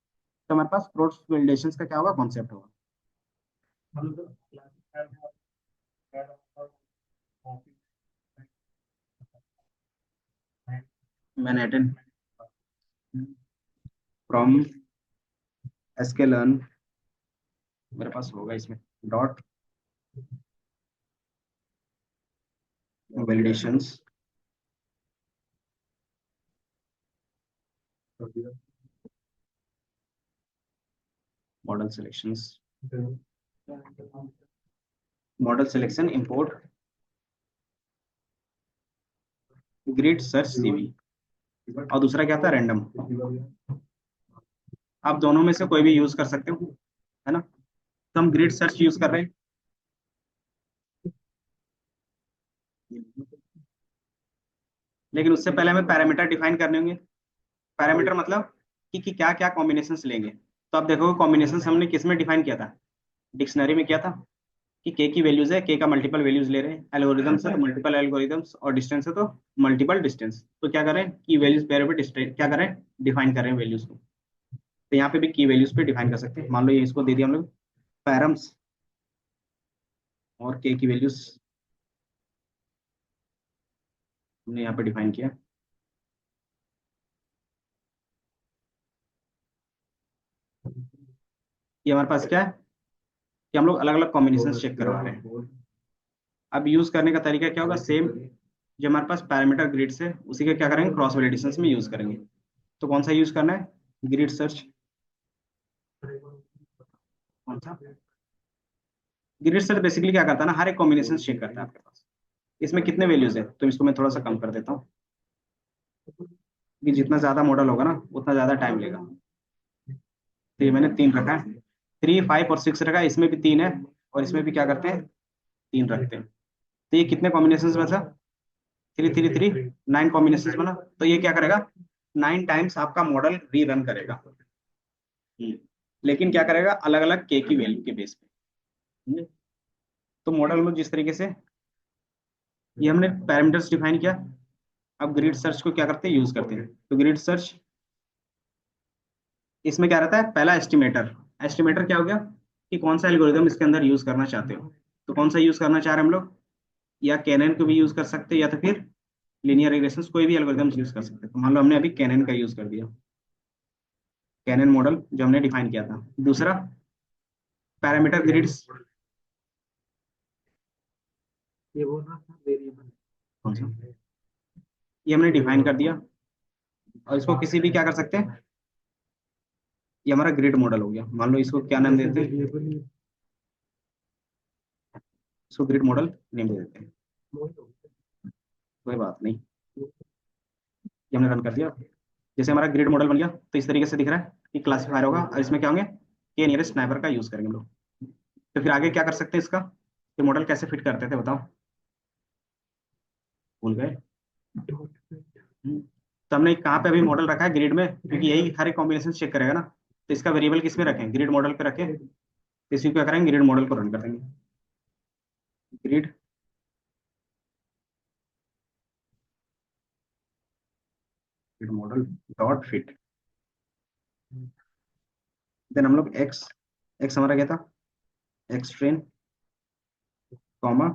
तो हमारे पास क्रॉस वैलिडेशन का क्या होगा, कॉन्सेप्ट होगा। मैनहट्टन फ्रॉम एसकेलर्न, मेरे पास होगा इसमें dot validations, model selections, model selection import grid search CV, और दूसरा क्या था, रैंडम। आप दोनों में से कोई भी यूज कर सकते हो, है ना। तो हम ग्रिड सर्च यूज कर रहे हैं, लेकिन उससे पहले हमें पैरामीटर डिफाइन करने होंगे। पैरामीटर मतलब कि क्या क्या कॉम्बिनेशन लेंगे। तो आप देखोगे कॉम्बिनेशन हमने किस में डिफाइन किया था, डिक्शनरी में किया था। कि के की वैल्यूज है, के का मल्टीपल वैल्यूज ले रहे हैं, एल्गोरिदम्स है तो मल्टीपल एल्गोरिदम्स, और डिस्टेंस है तो मल्टीपल डिस्टेंस। तो क्या करें, की वैल्यूज पेयर पे क्या करें, डिफाइन करें वैल्यूज को। तो यहाँ पे भी की वैल्यूज पे डिफाइन कर सकते हैं। मान लो ये इसको दे दिया हम लोग पैरम्स, और के की वैल्यूज हमने यहाँ पे डिफाइन किया। ये हमारे पास क्या है, कि हम लोग अलग अलग कॉम्बिनेशन चेक करवा रहे हैं। अब यूज करने का तरीका क्या होगा, सेम जो हमारे पास पैरामीटर ग्रिड्स है उसी के क्या करेंगे, क्रॉस वैलिडेशन में यूज करेंगे। तो कौन सा यूज करना है, ग्रिड सर्च कौन सा? ग्रिड सर्च बेसिकली क्या करता है ना, हर एक कॉम्बिनेशन चेक करता है आपके पास, इसमें कितने वैल्यूज है, तो इसको मैं थोड़ा सा कम कर देता हूँ कि जितना ज्यादा मॉडल होगा ना उतना ज्यादा टाइम लेगा। तो ये मैंने 3 रखा है, 3, 5 और 6 रखा है, इसमें भी 3 है और इसमें भी क्या करते हैं, 3 रखते हैं। तो ये कितने कॉम्बिनेशन बचा, 3 3 3, 9 कॉम्बिनेशन बना। तो ये क्या करेगा, 9 टाइम्स आपका मॉडल रीरन करेगा। लेकिन क्या करेगा, अलग अलग के की वैल्यू के बेस पे। समझे? तो मॉडल में जिस तरीके से ये हमने पैरामीटर्स डिफाइन किया, अब ग्रिड सर्च को क्या करते हैं, यूज करते हैं। तो ग्रिड सर्च इसमें क्या रहता है, पहला एस्टिमेटर। एस्टिमेटर क्या हो गया कि कौन सा एल्गोरिदम इसके अंदर यूज करना चाहते हो, तो कौन सा यूज करना चाह रहे हैं हम लोग, या कैनन को भी यूज कर सकते हैं या तो फिर लीनियर रिग्रेशंस, कोई भी एल्गोरिदम यूज कर सकते हैं। तो मान लो हमने अभी कैनन का यूज कर दिया, कैनन मॉडल जो हमने डिफाइन किया था। दूसरा पैरामीटर ग्रिड्स, ये वो ना वेरिएबल कौन सा, ये हमने डिफाइन कर दिया और इसको किसी भी क्या कर सकते हैं, ये हमारा ग्रिड मॉडल हो गया। मान लो इसको क्या नाम देते हैं, वेरिएबल इसको ग्रिड मॉडल नेम दे देते हैं, कोई बात नहीं। ये हमने रन कर दिया, जैसे हमारा ग्रिड मॉडल बन गया तो इस तरीके से दिख रहा है कि क्लासीफायर होगा और इसमें क्या होंगे, के नियरेस्ट स्नाइपर का यूज करेंगे हम लोग। तो फिर आगे क्या कर सकते हैं इसका, ये मॉडल कैसे फिट करते थे बताओ, भूल गए? तो हमने कहाँ पे अभी मॉडल रखा है, ग्रिड में, क्योंकि यही हर एक कॉम्बिनेशन चेक करेगा ना। तो इसका वेरिएबल किस में रखें, ग्रिड मॉडल पे रखें। तो इसी को क्या करेंगे, ग्रिड मॉडल को रन कर देंगे। Grid grid model dot fit, then हम लोग एक्स, एक्स हमारा क्या था, x train comma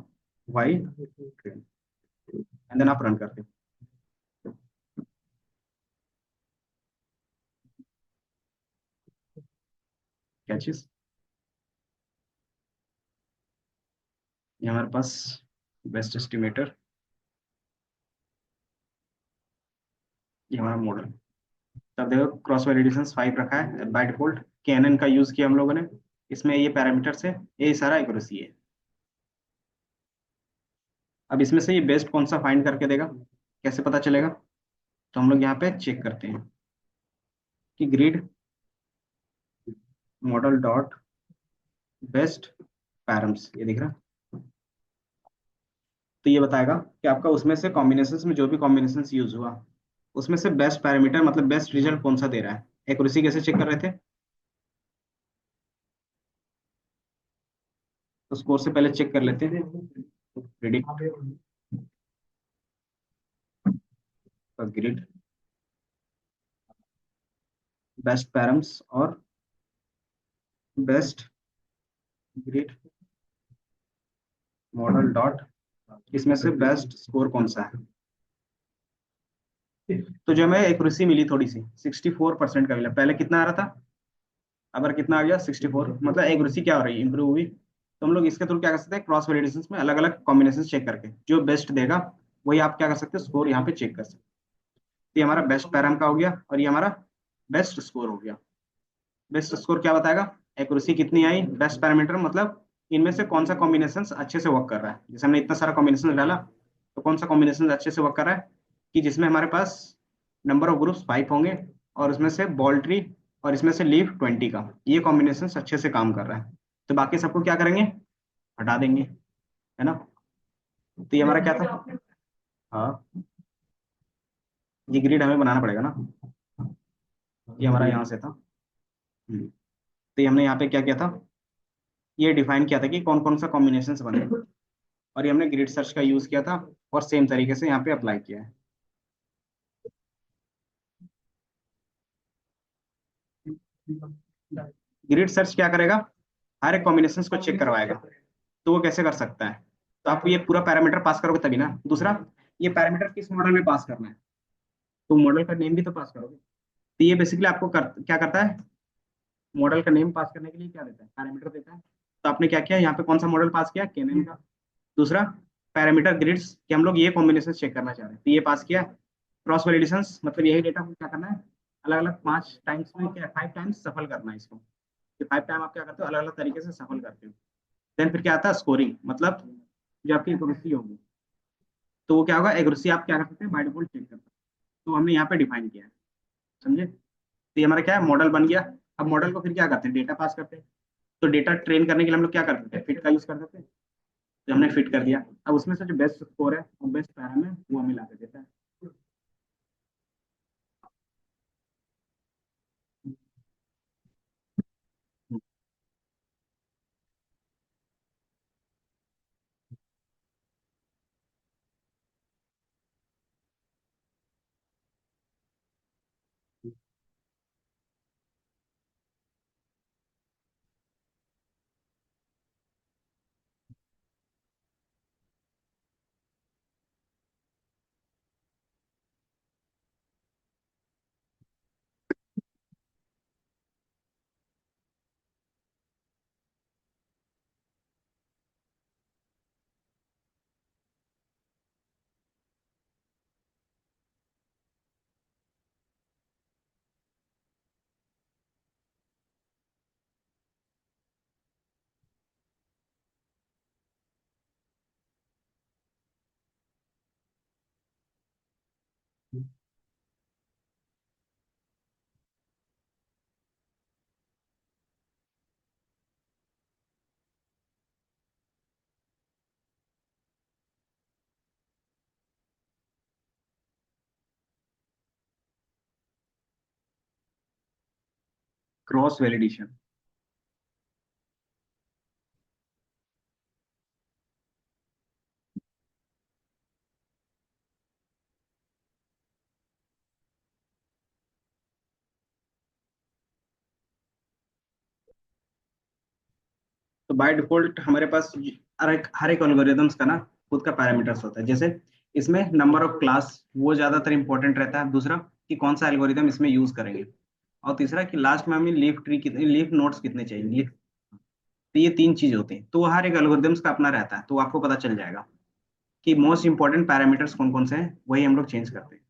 y train, and then आप रन करते हो। क्या चीज, ये हमारे पास बेस्ट एस्टिमेटर, ये हमारा मॉडल। तब देखो क्रॉस वैलिडेशन 5 रखा है बाय डिफॉल्ट, कैनन का यूज किया हम लोगों ने, इसमें ये पैरामीटर्स है, ये सारा एक्यूरेसी है। अब इसमें से ये बेस्ट कौन सा फाइंड करके देगा, कैसे पता चलेगा, तो हम लोग यहाँ पे चेक करते हैं कि grid model dot best params, ये दिख रहा है। तो ये बताएगा कि आपका उसमें से कॉम्बिनेशंस में जो भी कॉम्बिनेशंस यूज हुआ उसमें से बेस्ट पैरामीटर मतलब बेस्ट रिजल्ट कौन सा दे रहा है। एक्यूरेसी कैसे चेक कर रहे थे, तो स्कोर से पहले चेक कर लेते हैं, प्रिडिक्ट ग्रिड बेस्ट पैरम्स और बेस्ट ग्रिड मॉडल डॉट, इसमें से बेस्ट स्कोर कौन सा है। तो जो हमें एक्यूरेसी मिली थोड़ी सी 64% का मिला, पहले कितना आ रहा था, अगर कितना आ गया 64, मतलब एक्यूरेसी क्या हो रही है, इंप्रूव हुई। तो हम लोग इसके थ्रू क्या कर सकते हैं, क्रॉस वैलिडेशंस में अलग अलग कॉम्बिनेशन चेक करके जो बेस्ट देगा वही आप क्या कर सकते हैं, स्कोर यहाँ पे चेक कर सकते हैं। तो ये हमारा बेस्ट पैराम का हो गया और ये हमारा बेस्ट स्कोर हो गया। बेस्ट स्कोर क्या बताएगा, एक्यूरेसी कितनी आई, बेस्ट पैरामीटर मतलब इनमें से कौन सा कॉम्बिनेशन अच्छे से वर्क कर रहा है। जैसे हमने इतना सारा कॉम्बिनेशन डाला तो कौन सा कॉम्बिनेशन अच्छे से वर्क कर रहा है, कि जिसमें हमारे पास नंबर ऑफ ग्रुप्स 5 होंगे और उसमें से बॉल ट्री और इसमें से लीफ 20 का, ये कॉम्बिनेशन अच्छे से काम कर रहा है। तो बाकी सबको क्या करेंगे, हटा देंगे, है ना। तो ये हमारा क्या था, हाँ ये ग्रिड हमें बनाना पड़ेगा ना, ये हमारा यहाँ से था। तो ये हमने यहाँ पे क्या किया था, ये डिफाइन किया था कि कौन कौन सा कॉम्बिनेशन बने, और ये हमने ग्रिड सर्च का यूज किया था और सेम तरीके से यहाँ पे अप्लाई किया है। ग्रिड सर्च क्या करेगा, हर एक कॉम्बिनेशन को चेक करवाएगा। तो वो कैसे कर सकता है, तो आप ये पूरा पैरामीटर पास करोगे तभी ना। दूसरा, ये पैरामीटर किस मॉडल में पास करना है, तो मॉडल का नेम भी तो पास करोगे। तो ये बेसिकली आपको क्या करता है, मॉडल का नेम पास करने के लिए क्या देता है, पैरामीटर देता है। तो आपने क्या किया, यहाँ पे कौन सा मॉडल पास किया, केनन का। दूसरा पैरामीटर ग्रिड्स कि हम लोग ये कॉम्बिनेशन चेक करना चाह रहे हैं, तो ये पास किया। क्रॉस वैलिडेशंस मतलब यही डेटा को क्या करना है, अलग अलग 5 टाइम्स में क्या 5 टाइम्स सफल करना है इसको, कि 5 टाइम आप क्या करते हो अलग अलग तरीके से सफल करते हो। देन फिर क्या आता है स्कोरिंग, मतलब जो आपकी एक्यूरेसी होगी, तो वो क्या होगा, एक्यूरेसी आप क्या कर सकते हैं बाय डिफॉल्ट चेक कर सकते हैं। तो हमने यहाँ पे डिफाइन किया है, समझे। तो ये हमारा क्या है, मॉडल बन गया। अब मॉडल को फिर क्या करते हैं, डेटा पास करते हैं। तो डेटा ट्रेन करने के लिए हम लोग क्या कर सकते हैं, फिट का यूज कर सकते हैं। तो हमने फिट कर दिया। अब उसमें से जो बेस्ट स्कोर है और बेस्ट पैराम है वो हमें ला के देता है। Cross validation. तो बाय डिफॉल्ट हमारे पास हर एक एल्गोरिदम्स का ना खुद का पैरामीटर्स होता है। जैसे इसमें नंबर ऑफ क्लास वो ज्यादातर इंपॉर्टेंट रहता है, दूसरा कि कौन सा एल्गोरिदम इसमें यूज करेंगे, और तीसरा कि लास्ट में हमें लीफ ट्री कितने, लीफ नोड्स कितने चाहिए, लीफ। तो ये 3 चीज होती हैं, तो हर एक एल्गोरिदम्स का अपना रहता है, तो आपको पता चल जाएगा कि मोस्ट इंपॉर्टेंट पैरामीटर्स कौन कौन से हैं, वही हम लोग चेंज करते हैं।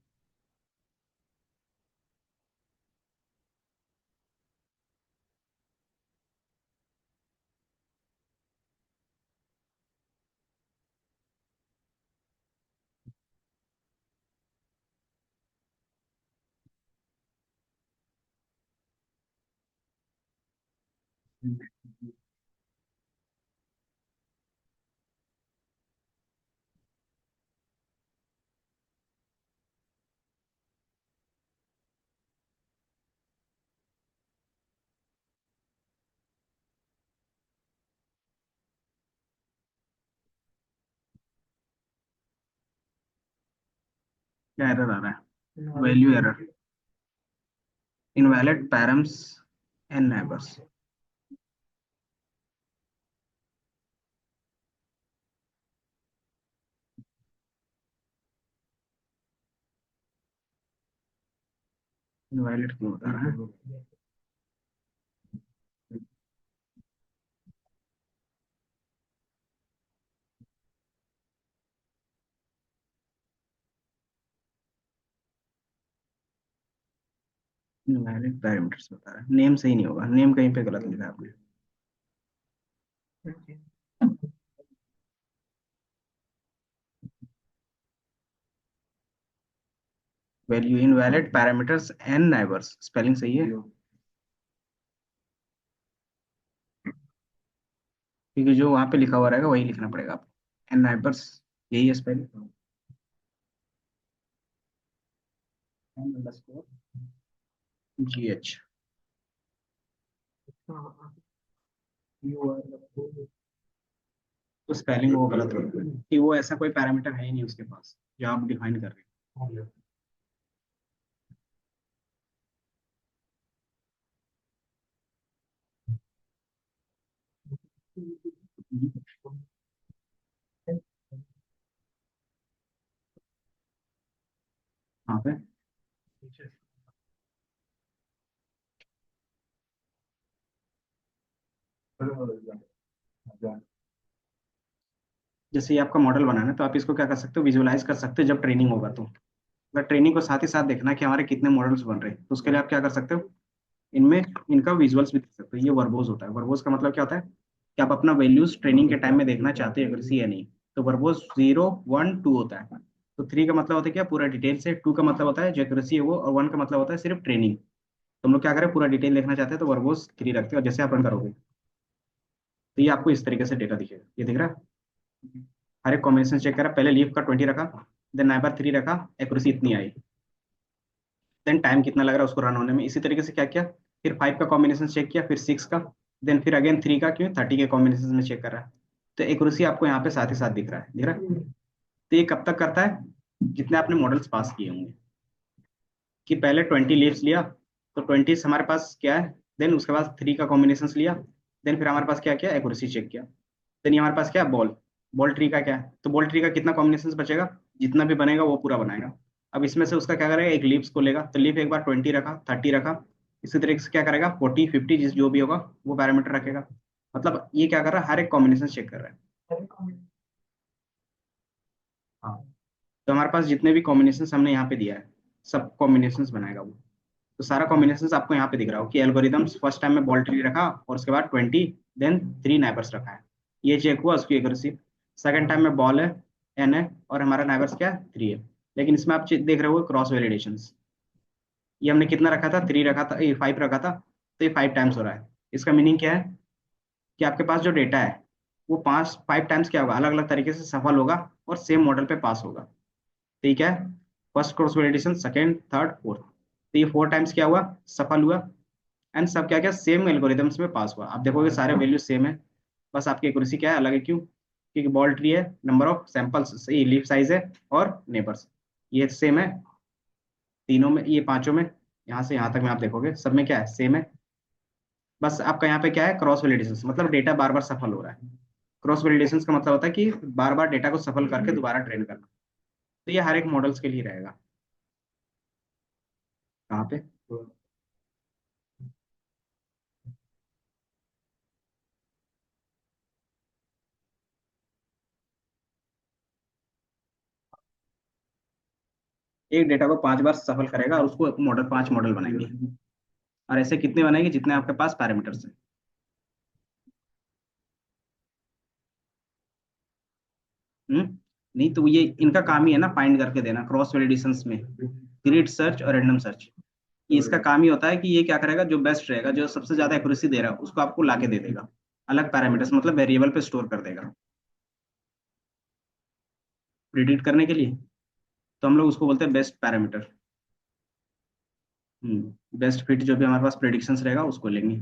क्या एरर आ रहा है, value error, invalid params and neighbours. Invalid क्यों बता रहा है, इनवैलिड पैरामीटर्स बता रहा है, नेम सही नहीं होगा, नेम कहीं पे गलत लिखा है आपने। Value invalid parameters and neighbours, spelling सही है, क्योंकि जो वहां पे लिखा हुआ रहेगा वही लिखना पड़ेगा आपको, एंड नेबर्स यही है spelling. N underscore G H. तो स्पेलिंग वो गलत होगी, कि वो ऐसा कोई पैरामीटर है ही नहीं उसके पास जो आप डिफाइन कर रहे हो। वहाँ पे जैसे ये आपका मॉडल बनाना है, तो आप इसको क्या कर सकते हो, विजुअलाइज कर सकते हो जब ट्रेनिंग होगा तो। अगर ट्रेनिंग को साथ ही साथ देखना कि हमारे कितने मॉडल्स बन रहे हैं, तो उसके लिए आप क्या कर सकते हो, इनमें इनका विजुअल्स भी देख सकते हो। ये वर्बोज होता है। वर्बोज का मतलब क्या होता है कि आप अपना वैल्यूज ट्रेनिंग के टाइम में देखना चाहते हो एक्यूरेसी है नहीं। तो वर्बोज 0 1 2 होता है। तो 3 का मतलब होता है क्या, पूरा डिटेल से। 2 का मतलब होता है जो एक्यूरेसी है वो, और 1 का मतलब होता है सिर्फ ट्रेनिंग। तो हम लोग क्या करें, पूरा डिटेल देखना चाहते हैं तो वर्बोज 3 रखते हैं, और जैसे आप रन करोगे तो ये आपको इस तरीके से डेटा दिखेगा। ये दिख रहा है, हर एक कॉम्बिनेशन चेक करा। पहले लीफ का 20 रखा, देन नाइबर 3 रखा, एक्यूरेसी इतनी आई। देन टाइम कितना लग रहा है उसको रन होने में। इसी तरीके से क्या किया, फिर 5 का कॉम्बिनेशन चेक किया, फिर 6 का, देन फिर अगेन 3 का, क्यों 30 के कॉम्बिनेशन में चेक कर रहा है। तो एक्यूरेसी आपको यहाँ पे साथ ही साथ दिख रहा है, दिख रहा है। तो ये कब तक करता है, जितने आपने मॉडल्स पास किए होंगे। कि पहले 20 लीव्स लिया, तो 20 हमारे पास क्या है, देन उसके बाद 3 का कॉम्बिनेशन लिया, देन फिर हमारे पास क्या किया, एक्यूरेसी चेक किया। देन ये हमारे पास क्या है, बॉल। बॉल ट्री का क्या है, तो बॉल ट्री का कितना कॉम्बिनेशन बचेगा, जितना भी बनेगा वो पूरा बनाएगा। अब इसमें से उसका क्या करेगा, एक लीव्स को लेगा, तो लीफ एक बार 20 रखा, 30 रखा। इसी तरीके से क्या करेगा, 40 50 जिस जो भी होगा वो पैरामीटर रखेगा। मतलब ये क्या कर रहा है, हर एक कॉम्बिनेशन चेक कर रहा है। हाँ। तो हमारे पास जितने भी कॉम्बिनेशन हमने यहाँ पे दिया है, सब कॉम्बिनेशन बनाएगा वो। तो सारा कॉम्बिनेशन आपको यहाँ पे दिख रहा हो कि एल्गोरिदम्स फर्स्ट टाइम में बॉल ट्री रखा, और उसके बाद 20, देन 3 नाइबर्स रखा है। ये चेक हुआ उसकी एक्यूरेसी। सेकंड टाइम में बॉल है, एन है, और हमारा नाइबर्स क्या है, 3 है। लेकिन इसमें आप देख रहे हो क्रॉस वैलिडेशन। ये हमने कितना रखा था, 3 रखा था, ये 5 रखा था, तो ये 5 टाइम्स हो रहा है। इसका मीनिंग क्या है कि आपके पास जो डेटा है वो 5 टाइम्स क्या होगा, अलग अलग तरीके से सफल होगा और सेम मॉडल पे पास होगा। ठीक है, first cross validation, second, third, fourth. तो ये 4 टाइम्स क्या हुआ, सफल हुआ। एंड सब क्या क्या सेम एल्गोरिदम्स में पास हुआ। आप देखोगे सारे वैल्यू सेम है, बस आपकी एक्यूरेसी क्या है, अलग है। क्यों, क्योंकि बॉल ट्री है, number of samples, leaf size है, और नेबर्स ये सेम है तीनों में, ये पांचों में। यहाँ से यहाँ तक में आप देखोगे सब में क्या है, सेम है। बस आपका यहाँ पे क्या है, क्रॉस वैलिडेशन, मतलब डेटा बार बार सफल हो रहा है। क्रॉस वैलिडेशन का मतलब होता है कि बार बार डेटा को सफल करके दोबारा ट्रेन करना। तो ये हर एक मॉडल्स के लिए रहेगा। कहाँ पे, एक डेटा को 5 बार सफल करेगा और उसको मॉडल, 5 मॉडल बनाएंगे। और ऐसे कितने बनाएंगे, जितने आपके पास पैरामीटर्स हैं। नहीं तो ये इनका काम ही है ना, फाइंड करके देना क्रॉस वैलिडेशंस में, ग्रिड सर्च और रैंडम सर्च। ये इसका काम ही होता है कि ये क्या करेगा, जो बेस्ट रहेगा, जो सबसे ज्यादा एक्यूरेसी दे रहा है उसको आपको लाके दे देगा। अलग पैरामीटर्स मतलब वेरिएबल पे स्टोर कर देगा प्रिडिक्ट करने के लिए। तो हम लोग उसको बोलते हैं बेस्ट पैरामीटर। बेस्ट फिट जो भी हमारे पास प्रिडिक्शंस रहेगा उसको लेंगे।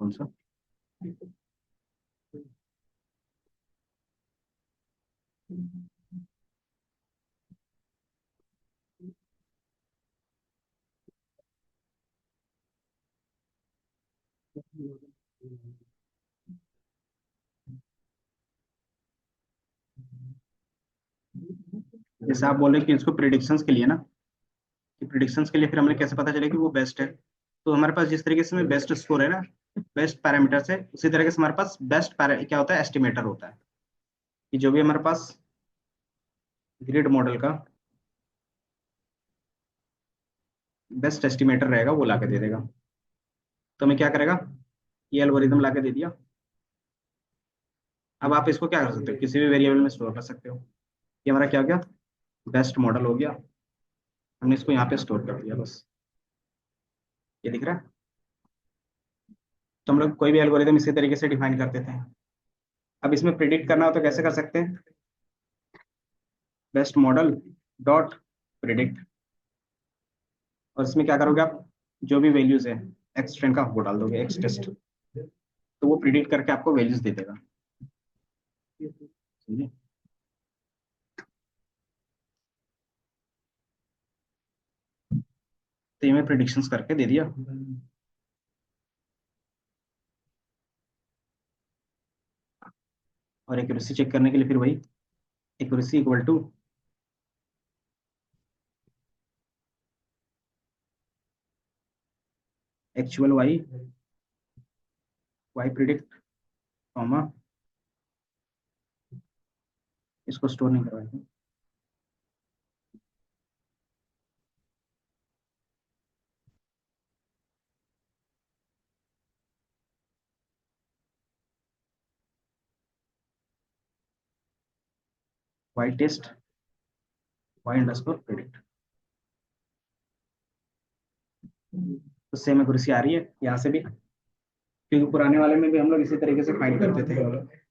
कौन सा, जैसे आप बोल रहे हैं कि इसको प्रिडिक्शंस के लिए ना, कि प्रिडिक्शंस के लिए फिर हमें कैसे पता चले कि वो बेस्ट है। तो हमारे पास जिस तरीके से में बेस्ट स्कोर है ना, बेस्ट पैरामीटर्स है, उसी तरीके से हमारे पास बेस्ट क्या होता है, एस्टिमेटर होता है। कि जो भी हमारे पास ग्रिड मॉडल का बेस्ट एस्टिमेटर रहेगा वो लाके दे देगा। तो हमें क्या करेगा, ये एल्गोरिदम लाके दे दिया। अब आप इसको क्या कर सकते हो, किसी भी वेरिएबल में स्टोर कर सकते हो। ये हमारा क्या हो गया, बेस्ट मॉडल हो गया। हमने इसको यहाँ पे स्टोर कर दिया बस। ये दिख रहा है। तो हम लोग कोई भी एल्गोरिदम इसी तरीके से डिफाइन कर देते हैं। अब इसमें प्रिडिक्ट करना हो तो कैसे कर सकते हैं, बेस्ट मॉडल डॉट प्रिडिक्ट। और इसमें क्या करोगे आप, जो भी वैल्यूज है एक्स ट्रेन का वो डाल दोगे, एक्स टेस्ट। तो वो प्रिडिक्ट करके आपको वैल्यूज दे देगा। समझे? तो ये मैं प्रिडिक्शंस करके दे दिया। और एक्यूरेसी चेक करने के लिए फिर वही, accuracy equal to actual y, y predict, comma इसको स्टोर नहीं करवाया था। Y test, y underscore predict. तो सेम एक्यूरेसी आ रही है यहाँ से भी, क्योंकि पुराने वाले में भी हम लोग इसी तरीके से फाइंड करते थे।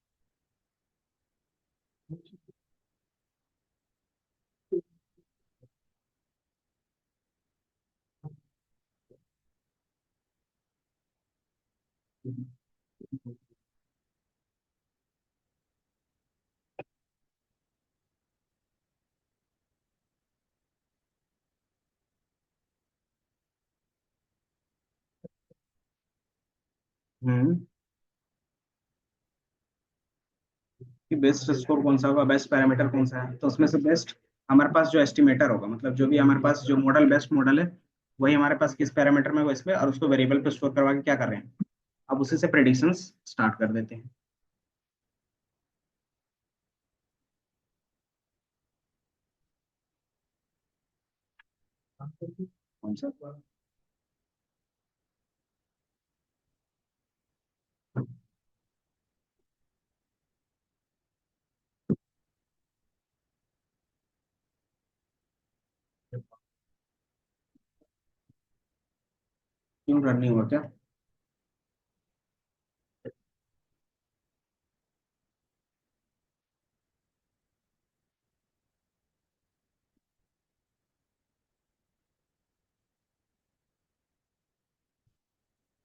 हम्म। कि बेस्ट स्कोर कौन सा होगा, बेस्ट पैरामीटर कौन सा है, तो उसमें से बेस्ट हमारे पास जो एस्टिमेटर होगा, मतलब जो भी हमारे पास जो मॉडल बेस्ट मॉडल है, वही हमारे पास किस पैरामीटर में, वो इसमें, और उसको वेरिएबल पे स्टोर करवा के क्या कर रहे हैं, अब उसी से प्रेडिक्शंस स्टार्ट कर देते हैं। कौन सा? क्यों रन नहीं हुआ क्या?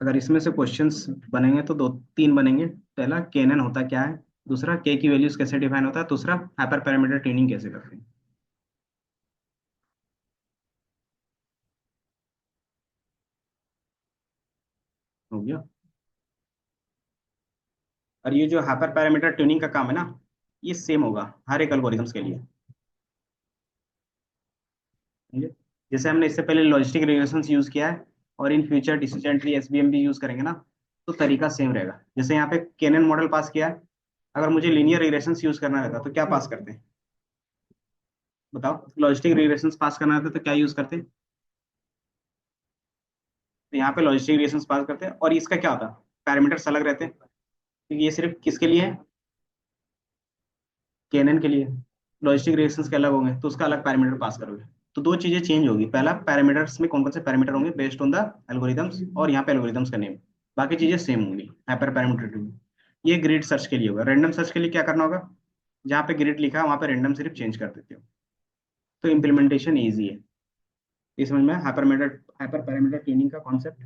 अगर इसमें से क्वेश्चंस बनेंगे तो दो तीन बनेंगे। पहला, केनन होता क्या है, दूसरा के की वैल्यूज कैसे डिफाइन होता है, दूसरा हाइपर पैरामीटर ट्यूनिंग कैसे करते हैं। हो गया। और ये जो हाइपर पैरामीटर ट्यूनिंग का काम है ना, ये सेम होगा हर एक एल्गोरिथम्स के लिए। समझे? जैसे हमने इससे पहले लॉजिस्टिक रिग्रेशंस यूज किया है, और in future decision tree SVM भी यूज करेंगे ना, तो तरीका सेम रहेगा। जैसे यहाँ पे केनन मॉडल पास किया है, अगर मुझे लीनियर रिग्रेशंस यूज करना रहता तो क्या पास करते हैं? बताओ, लॉजिस्टिक रिग्रेशंस पास करना रहता तो क्या यूज करते? तो यहाँ पे लॉजिस्टिक रिग्रेशंस पास करते हैं, और इसका क्या होता, पैरामीटर्स अलग रहते हैं, क्योंकि ये सिर्फ किसके लिए है, केएनएन के लिए। लॉजिस्टिक रिलेशंस के अलग होंगे तो उसका अलग पैरामीटर पास करोगे। तो दो चीजें चेंज होगी, पहला पैरामीटर्स में कौन कौन से पैरामीटर होंगे बेस्ड ऑन द एल्गोरिदम्स, और यहाँ पे एल्गोरिदम्स का नेम। बाकी चीजें सेम होंगी हाइपर पैरामीटर में। ये ग्रिड सर्च के लिए होगा। रैंडम सर्च के लिए क्या करना होगा, जहाँ पे ग्रिड लिखा है वहाँ पे रैंडम सिर्फ चेंज कर देते हो, तो इम्प्लीमेंटेशन ईजी है। इस समझ में हाइपर पैरामीटर ट्यूनिंग का कॉन्सेप्ट।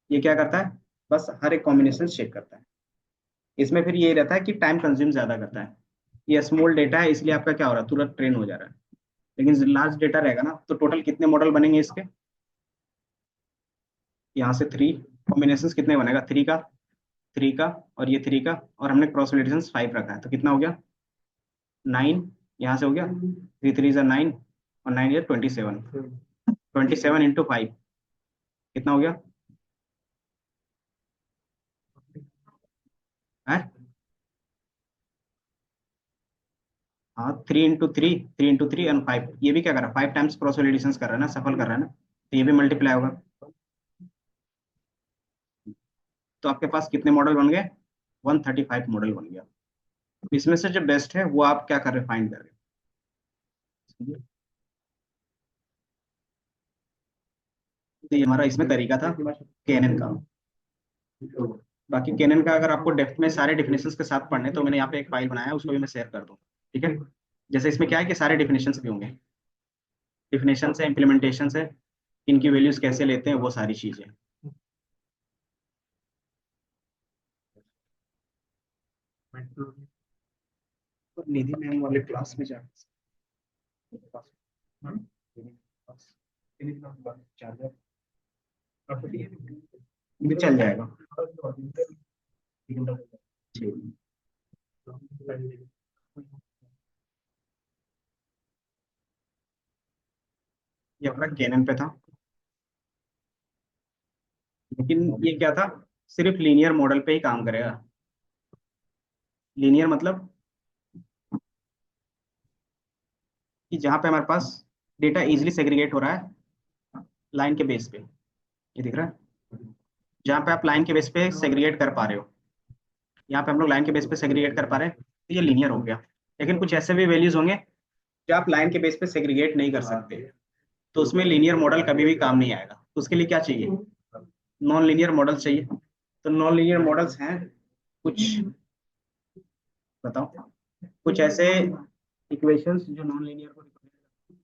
ये क्या करता है, बस हर एक कॉम्बिनेशन चेक करता है। इसमें फिर ये रहता है कि टाइम कंज्यूम ज्यादा करता है। ये स्मॉल डेटा है इसलिए आपका क्या हो रहा है, तुरंत ट्रेन हो जा रहा है। लेकिन लार्ज डेटा रहेगा ना, तो टोटल कितने मॉडल बनेंगे इसके, यहाँ से थ्री कॉम्बिनेशन कितने बनेगा, थ्री का, और ये थ्री का, और हमने क्रॉस वैलिडेशन 5 रखा है, तो कितना हो गया, 9। यहाँ से हो गया, थ्री थ्री ज़ा 9, और 9 या 27, 27 इंटू 5 कितना हो गया है? हाँ, 3 इंटू थ्री एंड 5, ये भी क्या कर रहा है, 5 टाइम्स क्रॉस वैलिडेशन कर रहा है ना, सफल कर रहा है ना, तो ये भी मल्टीप्लाई होगा। तो आपके पास कितने मॉडल बन गए, 135 मॉडल बन गया। इसमें से जो बेस्ट है वो आप क्या कर रहे हैं, फाइंड कर रहे हैं। तो ये हमारा इसमें तरीका था केनन का। बाकी केनन का अगर आपको डेप्थ में सारे डिफिनेशंस के साथ पढ़ने, तो मैंने यहाँ पे एक फाइल बनाया है, उसको भी मैं शेयर कर दूँ। ठीक है? जैसे इसमें क्या है कि सारे डिफिनेशंस भी होंगे, डिफिनेशन है, इम्प्लीमेंटेशन है, इनकी वैल्यूज कैसे लेते हैं, वो सारी चीजें। तो निधि मैम वाले क्लास में जा भी चल जाएगा। ठीक। ये अपना केनन पे था, लेकिन ये क्या था, सिर्फ लीनियर मॉडल पे ही काम करेगा। लीनियर मतलब कि जहाँ पे हमारे पास डेटा इजीली सेग्रीगेट हो रहा है लाइन के बेस पे, ये दिख रहा है, जहाँ पे आप लाइन के बेस पे सेग्रीगेट कर पा रहे हो, यहाँ पे हम लोग लाइन के बेस पे सेग्रीगेट कर पा रहे हैं, तो ये लीनियर हो गया। लेकिन कुछ ऐसे भी वैल्यूज होंगे जो आप लाइन के बेस पे सेग्रीगेट नहीं कर सकते, तो उसमें लीनियर मॉडल कभी भी काम नहीं आएगा। तो उसके लिए क्या चाहिए, नॉन लीनियर मॉडल चाहिए। तो नॉन लीनियर मॉडल्स हैं कुछ, बताओ कुछ ऐसे इक्वेशंस जो नॉन लीनियर को represent-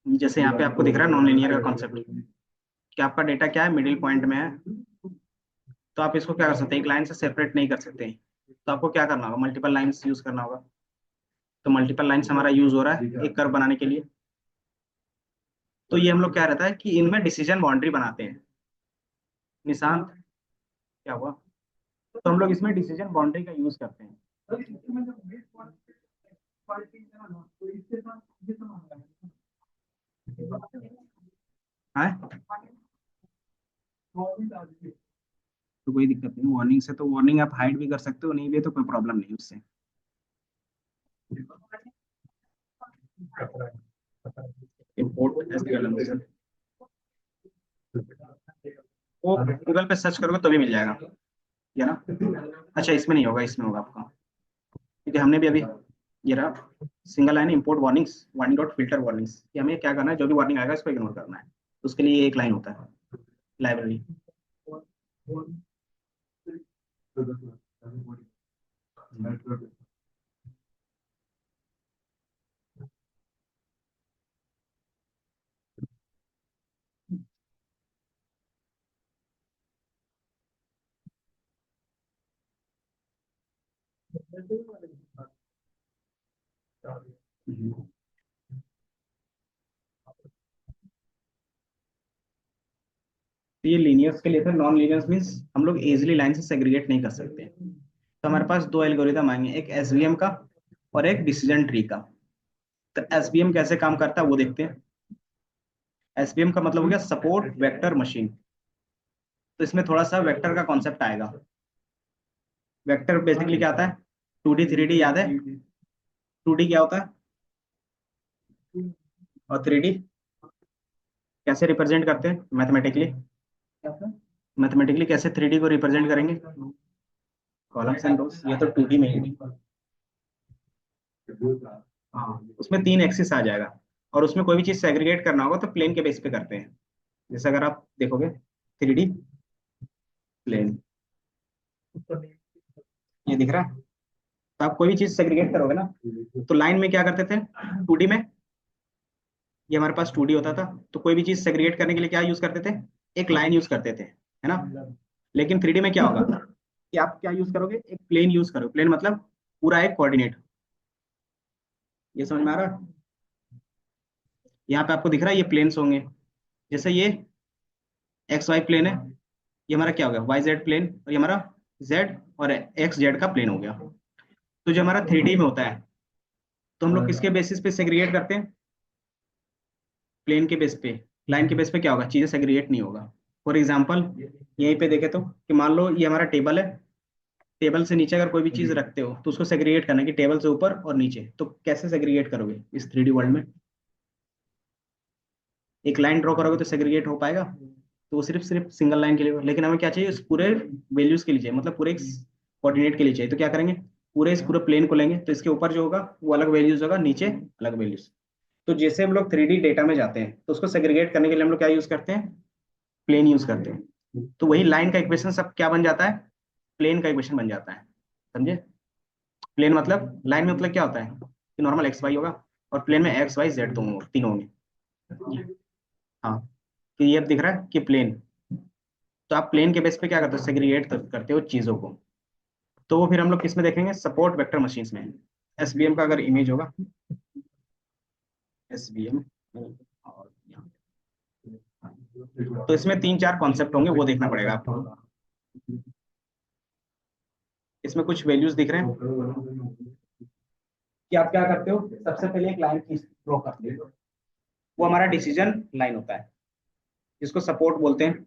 जैसे यहाँ पे आपको दिख रहा है नॉन लीनियर का कॉन्सेप्ट, कि आपका डेटा क्या है, मिडिल पॉइंट में है, तो आप इसको क्या कर सकते हैं, एक लाइन से सेपरेट नहीं कर सकते, तो आपको क्या करना होगा, मल्टीपल लाइंस यूज करना होगा। तो मल्टीपल लाइंस हमारा यूज हो रहा है एक कर्व बनाने के लिए। तो ये हम लोग क्या रहता है कि इनमें डिसीजन बाउंड्री बनाते हैं। निशांत, क्या हुआ, तो हम लोग इसमें डिसीजन बाउंड्री का यूज करते हैं। हाँ, तो कोई दिक्कत नहीं, वार्निंग से तो वार्निंग आप हाइड भी कर सकते हो, नहीं भी है तो कोई प्रॉब्लम नहीं उससे। इम्पोर्ट एसक्यूएल, वो गूगल पे सर्च करोगे तो भी मिल जाएगा, ये ना। अच्छा, इसमें नहीं होगा, इसमें होगा आपका, क्योंकि हमने भी अभी, ये रहा single line import warnings, warning dot filter warnings, कि हमें क्या करना है, जो भी वार्निंग आएगा इसको इग्नोर करना है। तो उसके लिए एक लाइन होता है, लाइब्रेरी। तो ये लीनियर्स के लिए था, नॉन लीनियर्स मींस हम लोग इजीली लाइन से सेग्रीगेट नहीं कर सकते। तो हमारे पास दो एल्गोरिदम आएंगे, एक एसवीएम का और एक डिसीजन ट्री का। तो एसवीएम कैसे काम करता है वो देखते हैं। एसवीएम का मतलब हो गया सपोर्ट वेक्टर मशीन। तो इसमें थोड़ा सा वेक्टर का कॉन्सेप्ट आएगा। वेक्टर बेसिकली क्या आता है, 2D 3D याद है, 2D क्या होता है और 3D कैसे रिप्रेजेंट करते हैं मैथमेटिकली, मैथमेटिकली कैसे 3D को रिप्रेजेंट करेंगे, कॉलम्स एंड रोज, ये तो 2D में ही है। हाँ, उसमें तीन एक्सिस आ जाएगा, और उसमें कोई भी चीज सेग्रीगेट करना होगा तो प्लेन के बेस पे करते हैं। जैसे अगर आप देखोगे 3D प्लेन, ये दिख रहा है, तो आप कोई भी चीज सेग्रीगेट करोगे ना, तो लाइन में क्या करते थे, 2D में, ये हमारे पास 2D होता था, तो कोई भी चीज सेग्रीगेट करने के लिए क्या यूज करते थे, एक लाइन यूज करते थे, है ना। लेकिन 3D में क्या होगा कि आप क्या यूज करोगे, एक प्लेन यूज करोगे, प्लेन मतलब पूरा एक कोऑर्डिनेट। ये समझ में आ रहा है, यहाँ पे आपको दिख रहा है ये प्लेन्स होंगे, जैसे ये एक्स वाई प्लेन है, ये हमारा क्या हो गया, वाई जेड प्लेन, और ये हमारा जेड और एक्स जेड का प्लेन हो गया। तो जो हमारा 3D में होता है, तो हम लोग किसके बेसिस पे सेग्रीगेट करते हैं, प्लेन के बेस पे। लाइन के बेस पे क्या होगा, चीजें सेग्रीगेट नहीं होगा। फॉर एग्जाम्पल यहीं पे देखे तो, कि मान लो ये हमारा टेबल है, टेबल से नीचे अगर कोई भी चीज रखते हो तो उसको सेग्रीगेट करना है कि टेबल से ऊपर और नीचे, तो कैसे सेग्रीगेट करोगे इस 3D वर्ल्ड में, एक लाइन ड्रॉ करोगे तो सेग्रीगेट हो पाएगा, तो वो सिर्फ सिर्फ सिंगल लाइन के लिए होगा। लेकिन हमें क्या चाहिए, इस पूरे वैल्यूज के लिए चाहिए, मतलब पूरे कोऑर्डिनेट के लिए चाहिए, तो क्या करेंगे, पूरे इस पूरे प्लेन को लेंगे, तो इसके ऊपर जो होगा वो अलग वैल्यूज होगा, नीचे अलग वैल्यूज। तो जैसे हम लोग 3D डेटा में जाते हैं तो उसको सेग्रीगेट करने के लिए हम लोग क्या यूज करते हैं, प्लेन यूज करते हैं। तो वही लाइन का इक्वेशन सब क्या बन जाता है, प्लेन का इक्वेशन बन जाता है, समझे। प्लेन मतलब, लाइन में मतलब क्या होता है कि नॉर्मल एक्स वाई होगा, और प्लेन में एक्स वाई जेड दोनों तीनों होंगे। हाँ, तो ये अब दिख रहा है कि प्लेन, तो आप प्लेन के बेस पे क्या करते हो, सेग्रीगेट करते हो चीजों को। तो वो फिर हम लोग किस में देखेंगे, सपोर्ट वेक्टर मशीन्स में। एसवीएम का अगर इमेज होगा, एसवीएम, और तो इसमें तीन चार कॉन्सेप्ट होंगे, वो देखना पड़ेगा आपको। इसमें कुछ वैल्यूज दिख रहे हैं कि आप क्या करते हो, सबसे पहले एक लाइन की ड्रॉ करते हो, वो हमारा डिसीजन लाइन होता है, जिसको सपोर्ट बोलते हैं।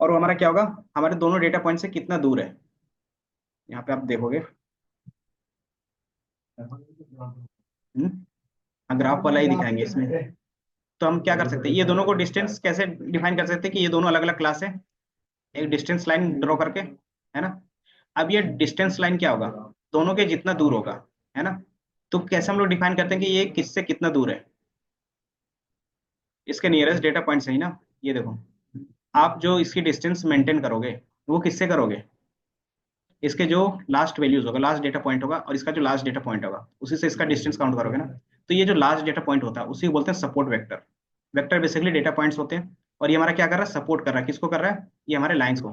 और वो हमारा क्या होगा, हमारे दोनों डेटा पॉइंट से कितना दूर है, यहाँ पे आप देखोगे, हाँ ग्राफ वाला ही दिखाएंगे इसमें। तो हम क्या कर सकते हैं, ये दोनों को डिस्टेंस कैसे डिफाइन कर सकते हैं कि ये दोनों अलग अलग क्लास है, एक डिस्टेंस लाइन ड्रॉ करके, है ना। अब ये डिस्टेंस लाइन क्या होगा, दोनों के जितना दूर होगा, है ना। तो कैसे हम लोग डिफाइन करते हैं कि ये किससे कितना दूर है, इसके नियरेस्ट डेटा पॉइंट से ही ना। ये देखो, आप जो इसकी डिस्टेंस मेंटेन करोगे वो किससे करोगे, इसके जो लास्ट वैल्यूज होगा, लास्ट डेटा पॉइंट होगा, और इसका जो लास्ट डेटा पॉइंट होगा उसी से इसका डिस्टेंस काउंट करोगे ना। तो ये जो लास्ट डेटा पॉइंट होता है उसी को बोलते हैं support vector. Vector basically data points होते हैं, और ये हमारा क्या कर रहा है, सपोर्ट कर रहा है, किसको कर रहा है, ये हमारे लाइंस को।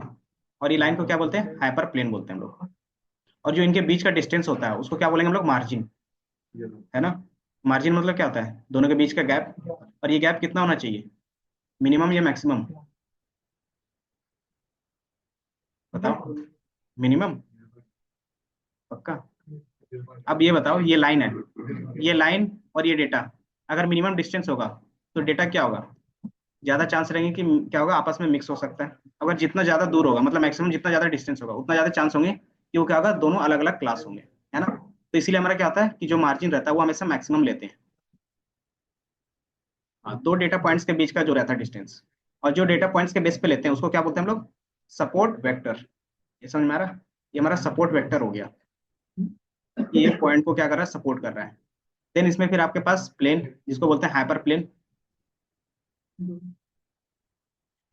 और ये लाइन को क्या बोलते हैं, हाइपर प्लेन बोलते हैं हम लोग। और जो इनके बीच का डिस्टेंस होता है उसको क्या बोलेंगे हम लोग, मार्जिन, है ना। मार्जिन मतलब क्या होता है, दोनों के बीच का गैप। और ये गैप कितना होना चाहिए, मिनिमम या मैक्सिमम, बताओ, मिनिमम, पक्का। अब ये बताओ, ये लाइन है, ये लाइन और ये डेटा, अगर मिनिमम डिस्टेंस होगा तो डेटा क्या होगा, ज्यादा चांस रहेंगे कि क्या होगा, आपस में मिक्स हो सकता है। अगर जितना ज्यादा दूर होगा, मतलब मैक्सिमम जितना ज्यादा डिस्टेंस होगा उतना ज्यादा चांस होंगे कि वो क्या होगा, दोनों अलग अलग क्लास होंगे, है ना। तो इसीलिए हमारा क्या होता है कि जो मार्जिन रहता है वो हमेशा मैक्सिमम लेते हैं। हाँ, दो डेटा पॉइंट्स के बीच का जो रहता है डिस्टेंस, और जो डेटा पॉइंट्स के बेस पे लेते हैं उसको क्या बोलते हैं हम लोग, सपोर्ट वेक्टर। ये समझ में आ रहा है, ये हमारा सपोर्ट वेक्टर हो गया, ये पॉइंट को क्या कर रहा है, सपोर्ट कर रहा है। देन इसमें फिर आपके पास प्लेन, जिसको बोलते हैं हाइपर प्लेन। तो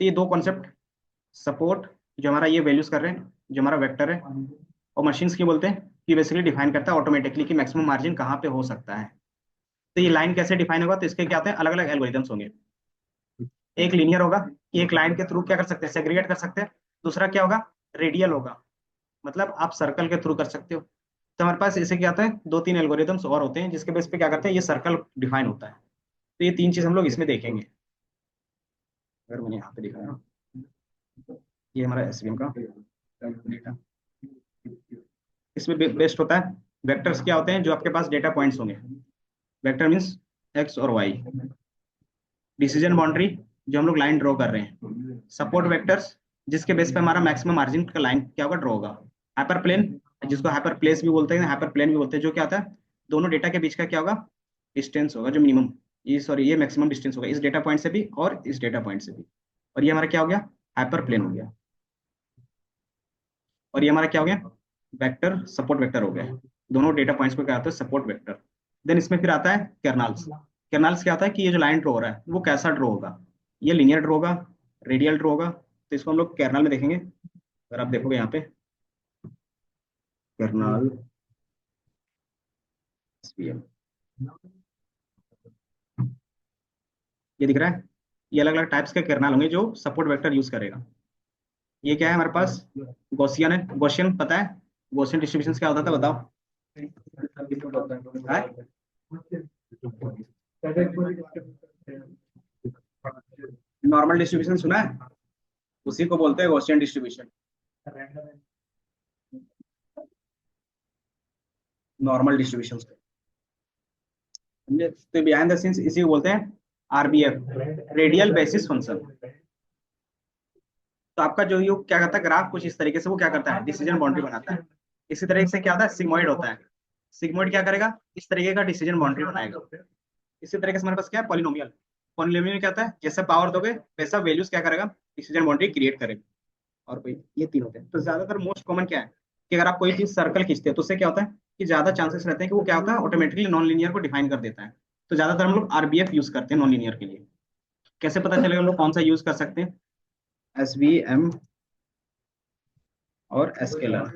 ये दो कॉन्सेप्ट, सपोर्ट जो हमारा ये वैल्यूज कर रहे हैं, जो हमारा वेक्टर है, और मशीन्स की बोलते हैं कि बेसिकली डिफाइन करता है ऑटोमेटिकली कि मैक्सिमम मार्जिन कहाँ पे हो सकता है। तो ये लाइन कैसे डिफाइन होगा, तो इसके क्या होते हैं, अलग अलग एल्गोरिदम्स होंगे। एक लीनियर होगा कि एक लाइन के थ्रू क्या कर सकते हैं, सेग्रीगेट कर सकते हैं। दूसरा क्या होगा, रेडियल होगा, मतलब आप सर्कल के थ्रू कर सकते हो। तो हमारे पास ऐसे क्या होता है, दो तीन एल्गोरिदम्स और होते हैं जिसके बेस पे क्या करते हैं, ये सर्कल डिफाइन होता है। तो ये तीन चीज हम लोग इसमें देखेंगे। अगर मैंने यहाँ पे दिखाया, ये हमारा एसवीएम का डेटा, इसमें बेस्ट होता है। वेक्टर्स क्या होते हैं, जो आपके पास डेटा पॉइंट्स होंगे, वेक्टर मीन्स एक्स और वाई। डिसीजन बाउंड्री, जो हम लोग लाइन ड्रॉ कर रहे हैं। सपोर्ट वेक्टर्स, जिसके बेस पे हमारा मैक्सिमम मार्जिन का लाइन क्या होगा, ड्रॉ होगा। हाइपर प्लेन, जिसको हाइपर प्लेस भी बोलते हैं, हाइपर प्लेन भी बोलते हैं, जो क्या होता है, दोनों डेटा के बीच का क्या होगा, डिस्टेंस होगा जो मिनिमम, ये सॉरी ये मैक्सिमम डिस्टेंस होगा इस डेटा पॉइंट से भी और इस डेटा पॉइंट से भी। और ये हमारा क्या हो गया, हाइपर प्लेन हो गया। और ये हमारा क्या हो गया, वेक्टर, सपोर्ट वेक्टर हो गया। दोनों डेटा पॉइंट्स को क्या होता है, सपोर्ट वेक्टर। देन इसमें फिर आता है कर्नल्स। कर्नल्स क्या होता है कि ये जो लाइन ड्रॉ हो रहा है वो कैसा ड्रॉ होगा, ये लिनियर ड्रॉ होगा, रेडियल ड्रॉ होगा। तो इसको हम लोग कर्नल में देखेंगे। अगर आप देखोगे यहाँ पे कर्नल एसवीएम, ये दिख रहा है, ये अलग अलग टाइप्स के कर्नल होंगे जो सपोर्ट वेक्टर यूज करेगा। ये क्या है हमारे पास, गॉसियन है, गॉसियन पता है, गॉसियन डिस्ट्रीब्यूशन क्या होता था बताओ, नॉर्मल डिस्ट्रीब्यूशन सुना है, उसी को बोलते हैं गॉसियन डिस्ट्रीब्यूशन, नॉर्मल डिस्ट्रीब्यूशन। समझे, तो बिहाइंड द सीन्स इसी को बोलते हैं आरबीएफ, रेडियल बेसिस फंक्शन। तो आपका जो ये क्या करता है, ग्राफ कुछ इस तरीके से वो क्या करता है, डिसीजन बाउंड्री बनाता है। इसी तरीके से क्या होता है, सिग्मोइड होता है। सिग्मोइड क्या करेगा, इस तरीके का डिसीजन बाउंड्री बनाएगा। इसी तरीके से हमारे पास क्या है, पॉलिनोमियल। पॉलिनोमियल में क्या होता है, जैसा पावर दोगे वैसा वैल्यूज क्या करेगा, डिसीजन बाउंड्री क्रिएट करेगा। और कोई ये तीन होते हैं। तो ज्यादातर मोस्ट कॉमन क्या है कि अगर आप कोई चीज सर्कल खींचते हो तो उससे क्या होता है कि ज्यादा चांसेस रहते हैं कि वो क्या होता है, ऑटोमेटिकली नॉन लीनियर को डिफाइन कर देता है। तो ज्यादातर हम लोग आरबीएफ यूज करते हैं नॉन लीनियर के लिए। कैसे पता चलेगा हम लोग कौन सा यूज कर सकते हैं, एसवीएम और एसकेलर।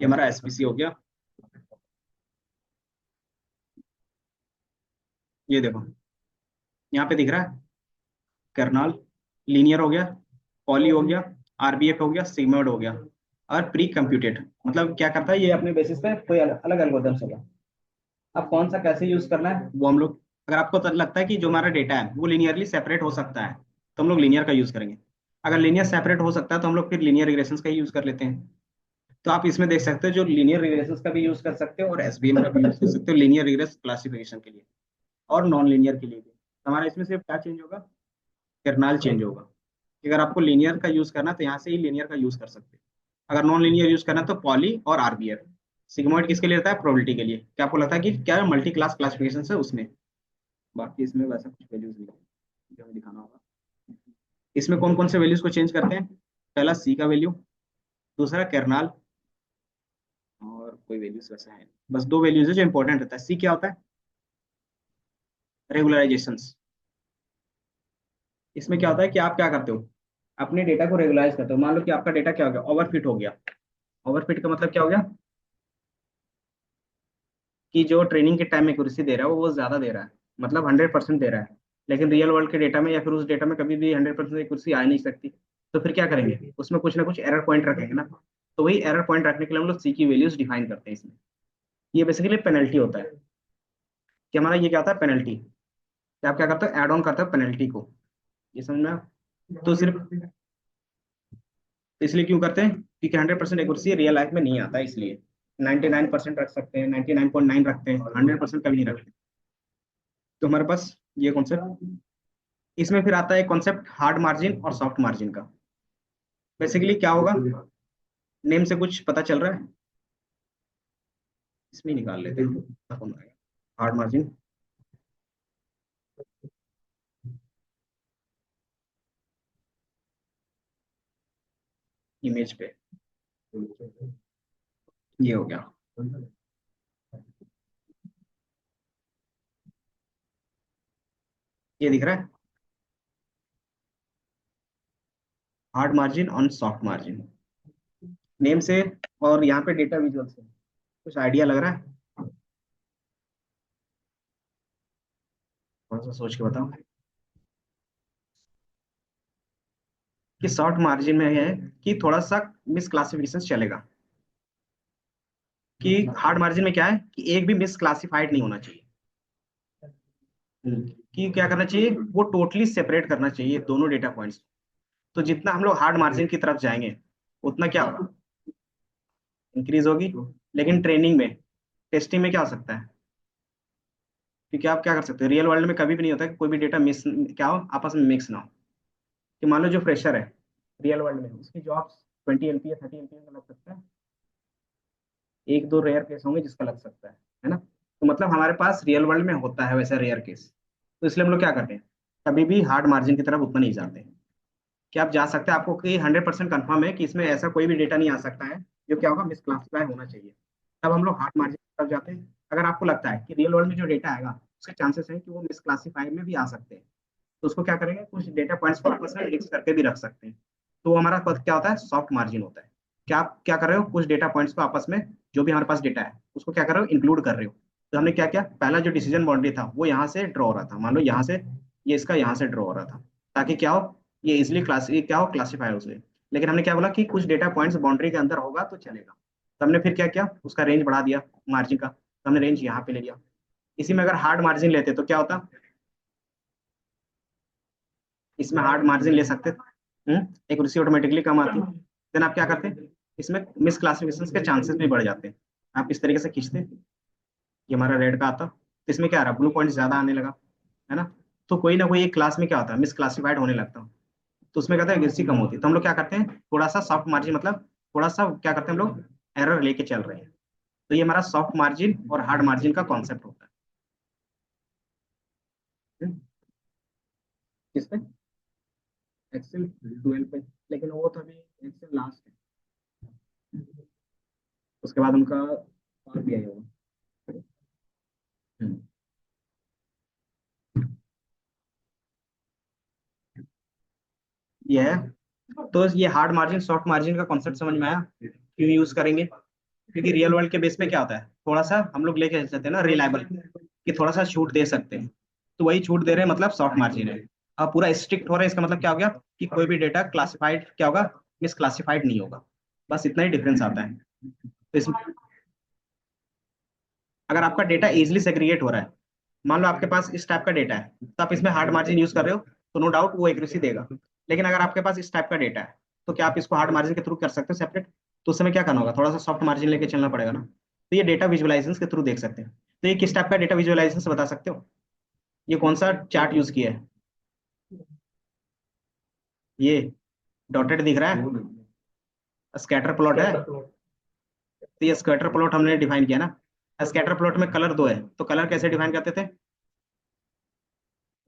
ये हमारा एसपीसी हो गया, ये देखो यहाँ पे दिख रहा है, कर्नल, लीनियर हो गया, पॉली हो गया, आरबीएफ हो गया, सिग्मोइड हो गया, और प्री कंप्यूटेड। मतलब क्या करता है, ये अपने बेसिस पे कोई अलग एल्गोरिथम्स होगा। अब कौन सा कैसे यूज करना है वो हम लोग, अगर आपको तो लगता है कि जो हमारा डेटा है वो लीनियरली सेपरेट हो सकता है तो हम लोग लीनियर का यूज करेंगे। अगर लीनियर सेपरेट हो सकता है तो हम लोग फिर लीनियर रिग्रेशंस का ही यूज कर लेते हैं। तो आप इसमें देख सकते हो, जो लीनियर रिग्रेशंस का भी यूज कर सकते हो और एसवीएम का भी यूज कर सकते हो लीनियर रिग्रेस क्लासिफिकेशन के लिए, और नॉन लीनियर के लिए भी। तो हमारा इसमें सिर्फ क्या चेंज होगा, कर्नल चेंज होगा। कि अगर आपको लीनियर का यूज करना है तो यहाँ से ही लीनियर का यूज कर सकते हैं। अगर नॉन लीनियर यूज करना है तो पॉली और आरबीएफ। सिग्मॉइड किसके लिए रहता है? प्रोबेबिलिटी के लिए। क्या आपको लगता है कि क्या मल्टी क्लास क्लासिफिकेशन है उसमें? बाकी इसमें वैसा कुछ वैल्यूज नहीं है जो हमें दिखाना होगा। इसमें कौन कौन से वैल्यूज को चेंज करते हैं? पहला सी का वैल्यू, दूसरा कर्नाल, और कोई वैल्यूज वैसा है नहीं। बस दो वैल्यूज है जो इंपॉर्टेंट रहता है। सी क्या होता है? रेगुलराइजेशन। इसमें क्या होता है कि आप क्या करते हो, अपने डेटा को रेगुलाइज करते हो। मान लो कि आपका डेटा क्या हो गया, ओवरफिट हो गया। ओवरफिट का मतलब क्या हो गया कि जो ट्रेनिंग के टाइम में एक्यूरेसी दे रहा है वो ज्यादा दे रहा है, मतलब 100% दे रहा है। लेकिन रियल वर्ल्ड के डेटा में या फिर उस डेटा में कभी भी 100% एक्यूरेसी आ नहीं सकती। तो फिर क्या करेंगे, उसमें कुछ ना कुछ एरर पॉइंट रखेंगे ना। तो वही एरर पॉइंट रखने के लिए हम लोग सी की वैल्यूज डिफाइन करते हैं इसमें। ये बेसिकली पेनल्टी होता है कि हमारा ये क्या होता है, पेनल्टी। कि आप क्या करते हो, एड ऑन करते हो पेनल्टी को। ये समझ में आया? तो सिर्फ इसलिए क्यों करते हैं, क्योंकि 100% एक्यूरेसी रियल लाइफ में नहीं आता है, इसलिए 99% रख सकते हैं, 99.9 रखते हैं, 100% कभी नहीं रखते। तो हमारे पास ये कॉन्सेप्ट। इसमें फिर आता है कॉन्सेप्ट हार्ड मार्जिन और सॉफ्ट मार्जिन का। बेसिकली क्या होगा, नेम से कुछ पता चल रहा है? इसमें ही निकाल लेते हैं। हार्ड मार्जिन, इमेज पे ये हो गया। ये दिख रहा है, हार्ड मार्जिन और सॉफ्ट मार्जिन, नेम से। और यहाँ पे डेटा विजुअल से कुछ आइडिया लग रहा है? थोड़ा सा सोच के बताओ। कि शॉर्ट मार्जिन में है कि थोड़ा सा मिस क्लासिफिकेशन चलेगा। कि हार्ड मार्जिन में क्या है कि एक भी मिस क्लासिफाइड नहीं होना चाहिए। कि क्या करना चाहिए, वो टोटली सेपरेट करना चाहिए दोनों डेटा पॉइंट्स। तो जितना हम लोग हार्ड मार्जिन की तरफ जाएंगे उतना क्या होगा, इंक्रीज होगी। लेकिन ट्रेनिंग में, टेस्टिंग में क्या हो सकता है, क्योंकि आप क्या कर सकते हो, रियल वर्ल्ड में कभी भी नहीं होता कि कोई भी डेटा मिस क्या हो, आपस में मिक्स ना हो। कि मान लो जो फ्रेशर है रियल वर्ल्ड में, उसकी जॉब्स 20 LP या 30 LP में लग सकता है। एक दो रेयर केस होंगे जिसका लग सकता है ना। तो मतलब हमारे पास रियल वर्ल्ड में होता है वैसा रेयर केस। तो इसलिए हम लोग क्या करते हैं, कभी भी हार्ड मार्जिन की तरफ उतना नहीं जाते। कि आप जा सकते हैं, आपको कि 100% कंफर्म है कि इसमें ऐसा कोई भी डेटा नहीं आ सकता है जो क्या होगा, मिसक्लासिफाई होना चाहिए। तब हम लोग हार्ड मार्जिन की तरफ जाते हैं। अगर आपको लगता है कि रियल वर्ल्ड में जो डेटा आएगा उसके चांसेस हैं कि वो मिसक्लासिफाई में भी आ सकते हैं, तो उसको क्या करेंगे, कुछ डेटा पॉइंट्स को आपस में मिक्स करके भी रख सकते हैं। तो वो हमारा पद क्या होता है, सॉफ्ट मार्जिन होता है। क्या आप क्या कर रहे हो, कुछ डेटा पॉइंट्स को आपस में, जो भी हमारे पास डेटा है उसको क्या कर रहे हो, इंक्लूड कर रहे हो। तो हमने क्या किया, पहला जो डिसीजन बाउंड्री था वो यहाँ से ड्रॉ हो रहा था, मान लो यहाँ से, ये इसका यहाँ से ड्रॉ हो रहा था, ताकि क्या हो, ये इजिली क्लास ये क्या हो, क्लासीफाई हो उसे। लेकिन हमने क्या बोला कि कुछ डेटा पॉइंट्स बाउंड्री के अंदर होगा तो चलेगा। तो हमने फिर क्या किया, उसका रेंज बढ़ा दिया मार्जिन का, तो हमने रेंज यहाँ पे ले लिया। इसी में अगर हार्ड मार्जिन लेते तो क्या होता, इसमें हार्ड मार्जिन ले सकते, एक्यूरेसी ऑटोमेटिकली कम आती। देन आप क्या करते, इसमें मिस क्लासिफिकेशन के चांसेस भी बढ़ जाते हैं। आप इस तरीके से खींचते, ये हमारा रेड का आता, तो इसमें क्या आ रहा, ब्लू पॉइंट ज्यादा आने लगा, है ना। तो कोई ना कोई एक क्लास में क्या होता है, मिस क्लासिफाइड होने लगता है। तो उसमें कहते हैं एक्यूरेसी कम होती है। तो हम लोग क्या करते हैं, थोड़ा सा सॉफ्ट मार्जिन, मतलब थोड़ा सा क्या करते हैं हम लोग, एरर लेके चल रहे हैं। तो ये हमारा सॉफ्ट मार्जिन और हार्ड मार्जिन का कॉन्सेप्ट होता है। हम्म, किस पे, एक्सेल 12 पे। लेकिन वो तो अभी एक्सेल लास्ट है, उसके बाद उनका और भी आई होगा। हम्म, ये है। तो ये हार्ड मार्जिन सॉफ्ट मार्जिन का कॉन्सेप्ट समझ में आया, क्यों यूज करेंगे। क्योंकि रियल वर्ल्ड के बेस पे क्या होता है, थोड़ा सा हम लोग लेके चलते हैं ना रिलायबल, कि थोड़ा सा छूट दे सकते हैं। तो वही छूट दे रहे हैं, मतलब सॉफ्ट मार्जिन है। अब पूरा स्ट्रिक्ट हो रहा है, इसका मतलब क्या हो गया कि कोई भी डेटा क्लासिफाइड क्या होगा, मिस क्लासिफाइड नहीं होगा। बस इतना ही डिफरेंस आता है। तो इसमें अगर आपका डेटा इजिली सेग्रीगेट हो रहा है, मान लो आपके पास इस टाइप का डेटा है, तो आप इसमें हार्ड मार्जिन यूज कर रहे हो, तो नो डाउट वो एक्यूरेसी देगा। लेकिन अगर आपके पास इस टाइप का डेटा है, तो क्या आप इसको हार्ड मार्जिन के थ्रू कर सकते हो सेपरेट? तो उस समय क्या करना होगा, थोड़ा सा सॉफ्ट मार्जिन लेके चलना पड़ेगा ना। तो ये डेटा विजुअलाइजेशन के थ्रू देख सकते हैं। तो ये किस टाइप का डेटा विजुअलाइजेशन से बता सकते हो, ये कौन सा चार्ट यूज किया है, ये डॉटेड दिख रहा है। स्कैटर प्लॉट है, स्कैटर प्लॉट। तो ये स्कैटर प्लॉट हमने डिफाइन किया ना। स्कैटर प्लॉट में कलर दो है, तो कलर कैसे डिफाइन करते थे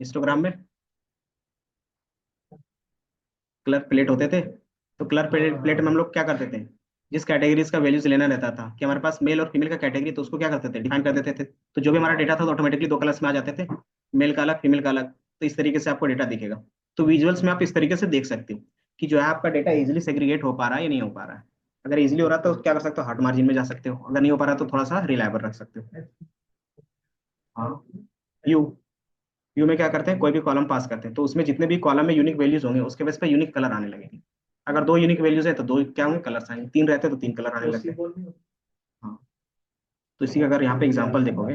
हिस्टोग्राम में? कलर प्लेट होते थे, तो कलर प्लेट प्लेट में हम लोग क्या करते थे, जिस कैटेगरीज का वैल्यूज लेना रहता था कि हमारे पास मेल और फीमेल का कैटेगरी, तो उसको क्या करते थे, डिफाइन कर देते थे। तो जो भी हमारा डेटा था तो ऑटोमेटिकली दो कलर्स में आ जाते थे, मेल का अलग फीमेल का अलग। तो इस तरीके से आपको डेटा दिखेगा। तो विजुअल्स में आप इस तरीके से देख सकते हो कि जो है आपका डेटा इजिली सेग्रीगेट हो पा रहा है या नहीं हो पा रहा है। अगर इजिली हो रहा है तो क्या कर सकते हो, हार्ड मार्जिन में जा सकते हो, अगर नहीं हो पा रहा तो थोड़ा सा रिलायबल रख सकते हो। हाँ। यू यू में क्या करते हैं, कोई भी कॉलम पास करते हैं तो उसमें जितने भी कॉलम में यूनिक वैल्यूज होंगे उसके बेस पे यूनिक कलर आने लगेंगे। अगर दो यूनिक वैल्यूज है तो दो क्या होंगे, कलर्स आएंगे, तीन रहते हैं तो तीन कलर आने लगते हैं। हाँ। तो इसी का अगर यहाँ पे एग्जांपल देखोगे,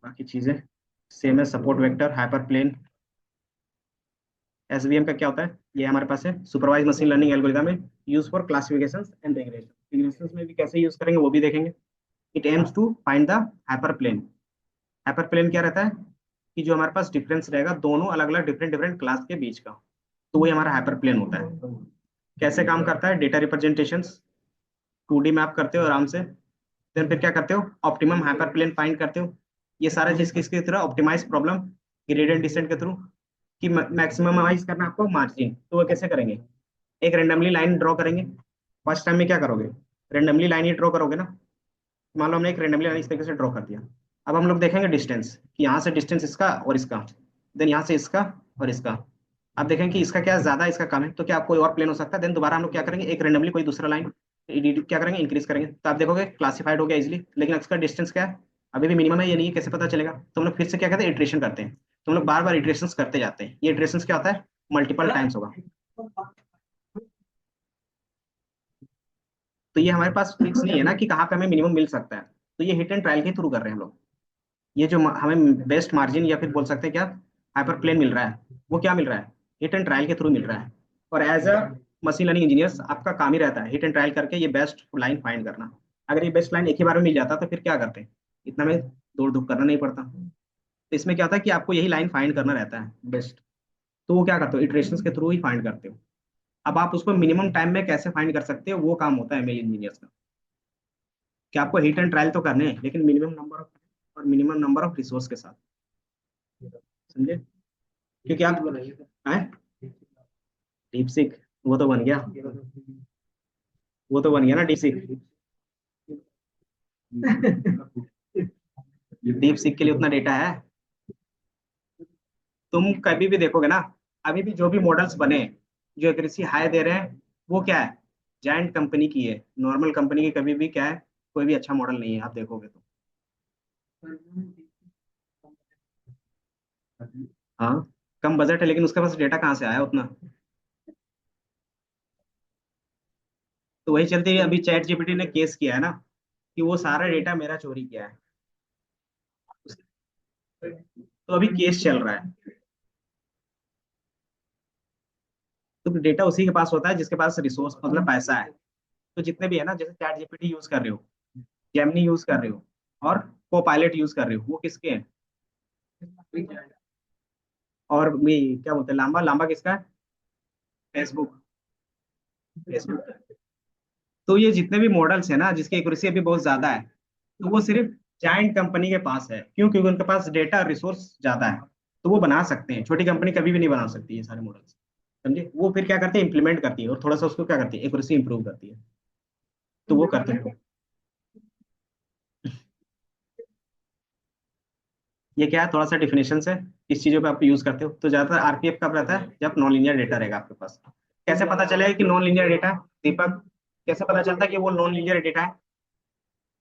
बाकी चीजें सेम है, support vector, hyper plane. SVM का क्या होता है, ये हमारे पास है, सुपरवाइज मशीन लर्निंग एल्गोरिथम है, use for classification and regression. Regression में भी कैसे यूज करेंगे वो भी देखेंगे। It aims to find the hyper plane. Hyper plane क्या रहता है कि जो हमारे पास डिफरेंस रहेगा दोनों अलग अलग डिफरेंट डिफरेंट क्लास के बीच का, तो वही हमारा हाइपर प्लेन होता है। कैसे काम करता है, डेटा रिप्रेजेंटेशन 2D में आप करते हो आराम से, देन फिर क्या करते हो, ऑप्टिमम हाइपर प्लेन फाइंड करते हो। ये सारा चीज किसके through, optimise problem gradient descent के थ्रू, कि मैक्सिममाइज करना आपको मार्जिन। तो वो कैसे करेंगे, एक रेंडमली लाइन ड्रॉ करेंगे। फर्स्ट टाइम में क्या करोगे, रेंडमली लाइन ही ड्रॉ करोगे ना। मान लो हमने एक रेंडमली लाइन इस तरीके से ड्रॉ कर दिया। अब हम लोग देखेंगे डिस्टेंस, कि यहाँ से डिस्टेंस इसका और इसका, देन यहाँ से इसका और इसका। आप देखें कि इसका क्या ज्यादा है, इसका कम है, तो क्या कोई और प्लेन हो सकता है। देन दोबारा हम लोग क्या करेंगे, एक रेंडमली कोई दूसरा लाइन क्या करेंगे, इंक्रीज करेंगे, तो आप देखोगे क्लासिफाइड हो गया इजिली। लेकिन इसका डिस्टेंस क्या है, अभी भी मिनिमम है, ये नहीं है, कैसे पता चलेगा। तो हम लोग फिर से क्या करते हैं, इटरेशन करते हैं। तो हम लोग बार बार इटरेशन करते जाते हैं। ये इटरेशन क्या होता है, मल्टीपल टाइम्स होगा। तो ये हमारे पास फिक्स नहीं है ना कि कहाँ पे हमें मिनिमम मिल सकता है। तो ये हिट एंड ट्रायल के थ्रू कर रहे हैं हम लोग। ये जो हमें बेस्ट मार्जिन या फिर बोल सकते हैं क्या, हाइपर प्लेन मिल रहा है, वो क्या मिल रहा है, हिट एंड ट्रायल के थ्रू मिल रहा है। और as a machine learning engineers आपका काम ही रहता है हिट एंड ट्रायल करके ये बेस्ट लाइन फाइंड करना। अगर ये बेस्ट लाइन एक ही बार में मिल जाता तो फिर क्या करते, इतना में दौड़ धूप करना नहीं पड़ता। तो इसमें क्या होता है कि आपको यही लाइन फाइंड करना रहता है बेस्ट। तो वो क्या करते हो, इटरेशंस के थ्रू ही फाइंड करते हो। अब आप उसको मिनिमम टाइम में कैसे फाइंड कर सकते हो, वो काम होता है एमएल इंजीनियर्स का। कि आपको हिट एंड ट्रायल तो करने हैं लेकिन मिनिमम नंबर ऑफ और मिनिमम नंबर ऑफ रिसोर्स के साथ, समझे। क्योंकि आप हैं, डीप सीक वो तो बन गया, वो तो बन गया ना डीप सीक। डीप सीक के लिए उतना डेटा है। तुम कभी भी देखोगे ना, अभी भी जो भी मॉडल्स बने जो एक्यूरेसी हाई दे रहे हैं, वो क्या है, जायंट कंपनी की है। नॉर्मल कंपनी की कभी भी क्या है, कोई भी अच्छा मॉडल नहीं है आप देखोगे तो। हाँ, कम बजट है लेकिन उसके पास डेटा कहाँ से आया उतना। तो वही चलते अभी चैट जीपीटी ने केस किया है ना, कि वो सारा डेटा मेरा चोरी किया है। तो अभी केस चल रहा है। तो डेटा उसी के पास होता है जिसके पास रिसोर्स मतलब पैसा है। तो जितने भी है ना, जैसे चैट जीपीटी यूज कर रहे हो, जेमिनी यूज कर रहे हो, और को पायलट यूज कर रहे हो, वो किसके हैं। और भी क्या बोलते हैं, लांबा लांबा किसका है, फेसबुक। फेसबुक। तो ये जितने भी मॉडल्स है ना जिसकी एक्यूरेसी अभी बहुत ज्यादा है, तो वो सिर्फ जायंट कंपनी के पास है। क्यों, क्योंकि उनके पास डेटा रिसोर्स ज्यादा है। तो वो बना सकते हैं, छोटी कंपनी कभी भी नहीं बना सकती ये सारे मॉडल्स। समझे, वो फिर क्या करते हैं, इंप्लीमेंट करती है और थोड़ा सा उसको क्या करती है, एक्यूरेसी इंप्रूव करती है। तो वो करते हैं। ये क्या है, थोड़ा सा डिफिनेशन है, किस चीजों पे आप यूज करते हो। तो ज्यादातर आरपीएफ कब रहता है, जब नॉन लीनियर डेटा रहेगा आपके पास। कैसे पता चलेगा कि नॉन लीनियर डेटा, दीपक कैसे पता चलता है कि वो नॉन लीनियर डेटा है।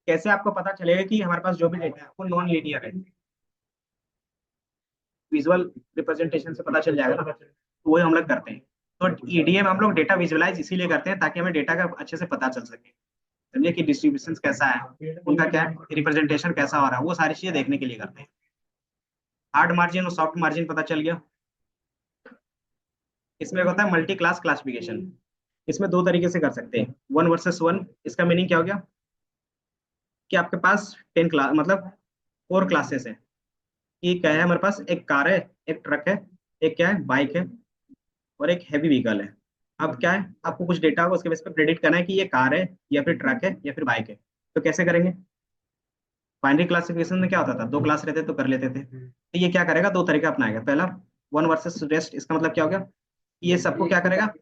कैसे आपको पता चलेगा कि हमारे पास जो भी डेटा है वो नॉन लीनियर है, विजुअल रिप्रेजेंटेशन से पता चल जाएगा ना। तो वही हम लोग करते हैं। तो ईडीएम हम लोग डेटा विजुअलाइज इसीलिए करते हैं ताकि हमें डेटा का अच्छे से पता चल सके। समझे कि डिस्ट्रीब्यूशन कैसा है, उनका क्या रिप्रेजेंटेशन कैसा हो रहा है, वो सारी चीजें देखने के लिए करते हैं। हार्ड मार्जिन और सॉफ्ट मार्जिन पता चल गया। इसमें एक होता है मल्टी क्लास क्लासिफिकेशन। इसमें दो तरीके से कर सकते हैं, वन वर्सेस वन। इसका मीनिंग क्या हो गया, कि आपके पास 10 क्लास मतलब 4 क्लासेस है। कि क्या है, हमारे पास एक कार है, एक ट्रक है, एक क्या है, बाइक है, और एक हैवी व्हीकल है। अब क्या है, आपको कुछ डेटा होगा उसके बेस पर प्रेडिक्ट करना है कि ये कार है या फिर ट्रक है या फिर बाइक है। तो कैसे करेंगे? बाइनरी क्लासिफिकेशन में क्या होता था, दो क्लास रहते तो कर लेते थे। तो ये क्या करेगा, दो तरीका अपनाएगा। पहला, वन वर्सेस रेस्ट। इसका मतलब क्या हो गया, ये सबको क्या करेगा,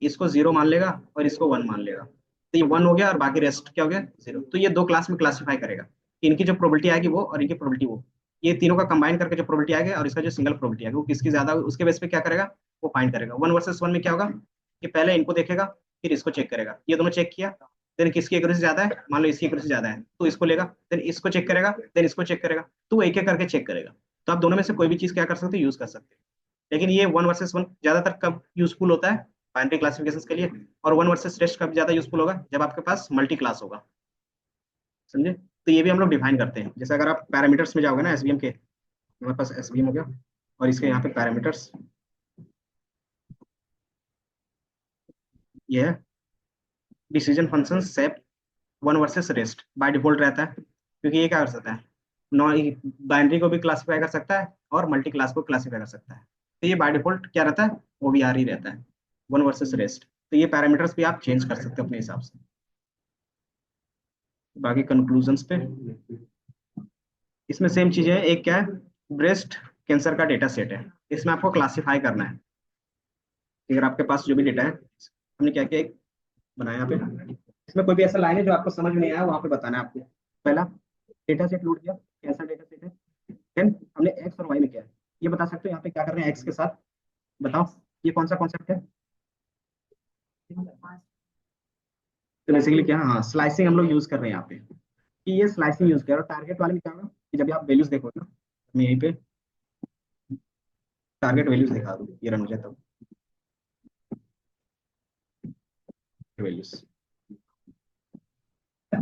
इसको जीरो मान लेगा और इसको वन मान लेगा। तो ये वन हो गया और बाकी रेस्ट क्या हो गया, जीरो। तो ये दो क्लास में क्लासीफाई करेगा। इनकी जो प्रोबेबिलिटी आएगी वो और इनकी प्रोबेबिलिटी वो, ये तीनों का कंबाइन करके जो प्रोबेबिलिटी आएगी और इसका जो सिंगल प्रोबेबिलिटी आएगी वो किसकी ज्यादा होगी, उसके बेस पे क्या करेगा, वो फाइंड करेगा। वन वर्सेस वन में क्या होगा कि पहले इनको देखेगा फिर इसको चेक करेगा, ये दोनों चेक किया, देन किसकी एक्यूरेसी ज्यादा है, मान लो इसकी एक्यूरेसी ज्यादा है तो इसको लेगा, देन इसको चेक करेगा, देन इसको चेक करेगा। तो वो एक एक करके चेक करेगा। तो आप दोनों में से कोई भी चीज क्या कर सकते हो, यूज कर सकते हैं। लेकिन ये वन वर्सेस वन ज्यादातर कब यूजफुल होता है, बाइनरी क्लासिफिकेशन के लिए। और वन वर्सेस रेस्ट कब ज्यादा यूजफुल होगा, जब आपके पास मल्टी क्लास होगा। समझे? तो ये भी हम लोग डिफाइन करते हैं। जैसे अगर आप पैरामीटर्स में जाओगे ना एसवीएम के, हमारे पास एसवीएम हो गया और इसके यहाँ पे पैरामीटर्स, ये है decision function shape one versus rest by default रहता है, क्योंकि ये क्या कर सकता है, नॉन बाइनरी को भी क्लासीफाई कर सकता है और मल्टी क्लास को क्लासीफाई कर सकता है। तो ये बाय डिफॉल्ट क्या रहता है, ओवीआर ही रहता है, वन वर्सेस रेस्ट। तो ये पैरामीटर्स भी आप चेंज कर सकते हो अपने हिसाब से। बाकी कंक्लूजन्स पे इसमें सेम चीज है। एक क्या है, ब्रेस्ट कैंसर का डेटा सेट है, इसमें आपको क्लासीफाई करना है। अगर आपके पास जो भी डेटा है, हमने क्या किया, एक बनाया यहाँ पे, इसमें कोई भी ऐसा लाइन है जो आपको समझ में नहीं आया वहां पे बताना है आपको। पहला, डेटा सेट लोड किया, कैसा डेटा सेट है। देन हमने एक्स और वाई में किया है, ये बता सकते हो यहाँ पे क्या कर रहे हैं एक्स के साथ, बताओ ये कौन सा कॉन्सेप्ट है। तो बेसिकली क्या, हाँ स्लाइसिंग हम लोग यूज कर रहे हैं यहाँ पे, कि ये स्लाइसिंग यूज कर रहे हैं। और टारगेट वाले में क्या होगा कि जब भी आप वैल्यूज देखोगे ना, मैं यहीं पे टारगेट वैल्यूज दिखा दूँ, ये रन हो जाए तब वैल्यूज, ये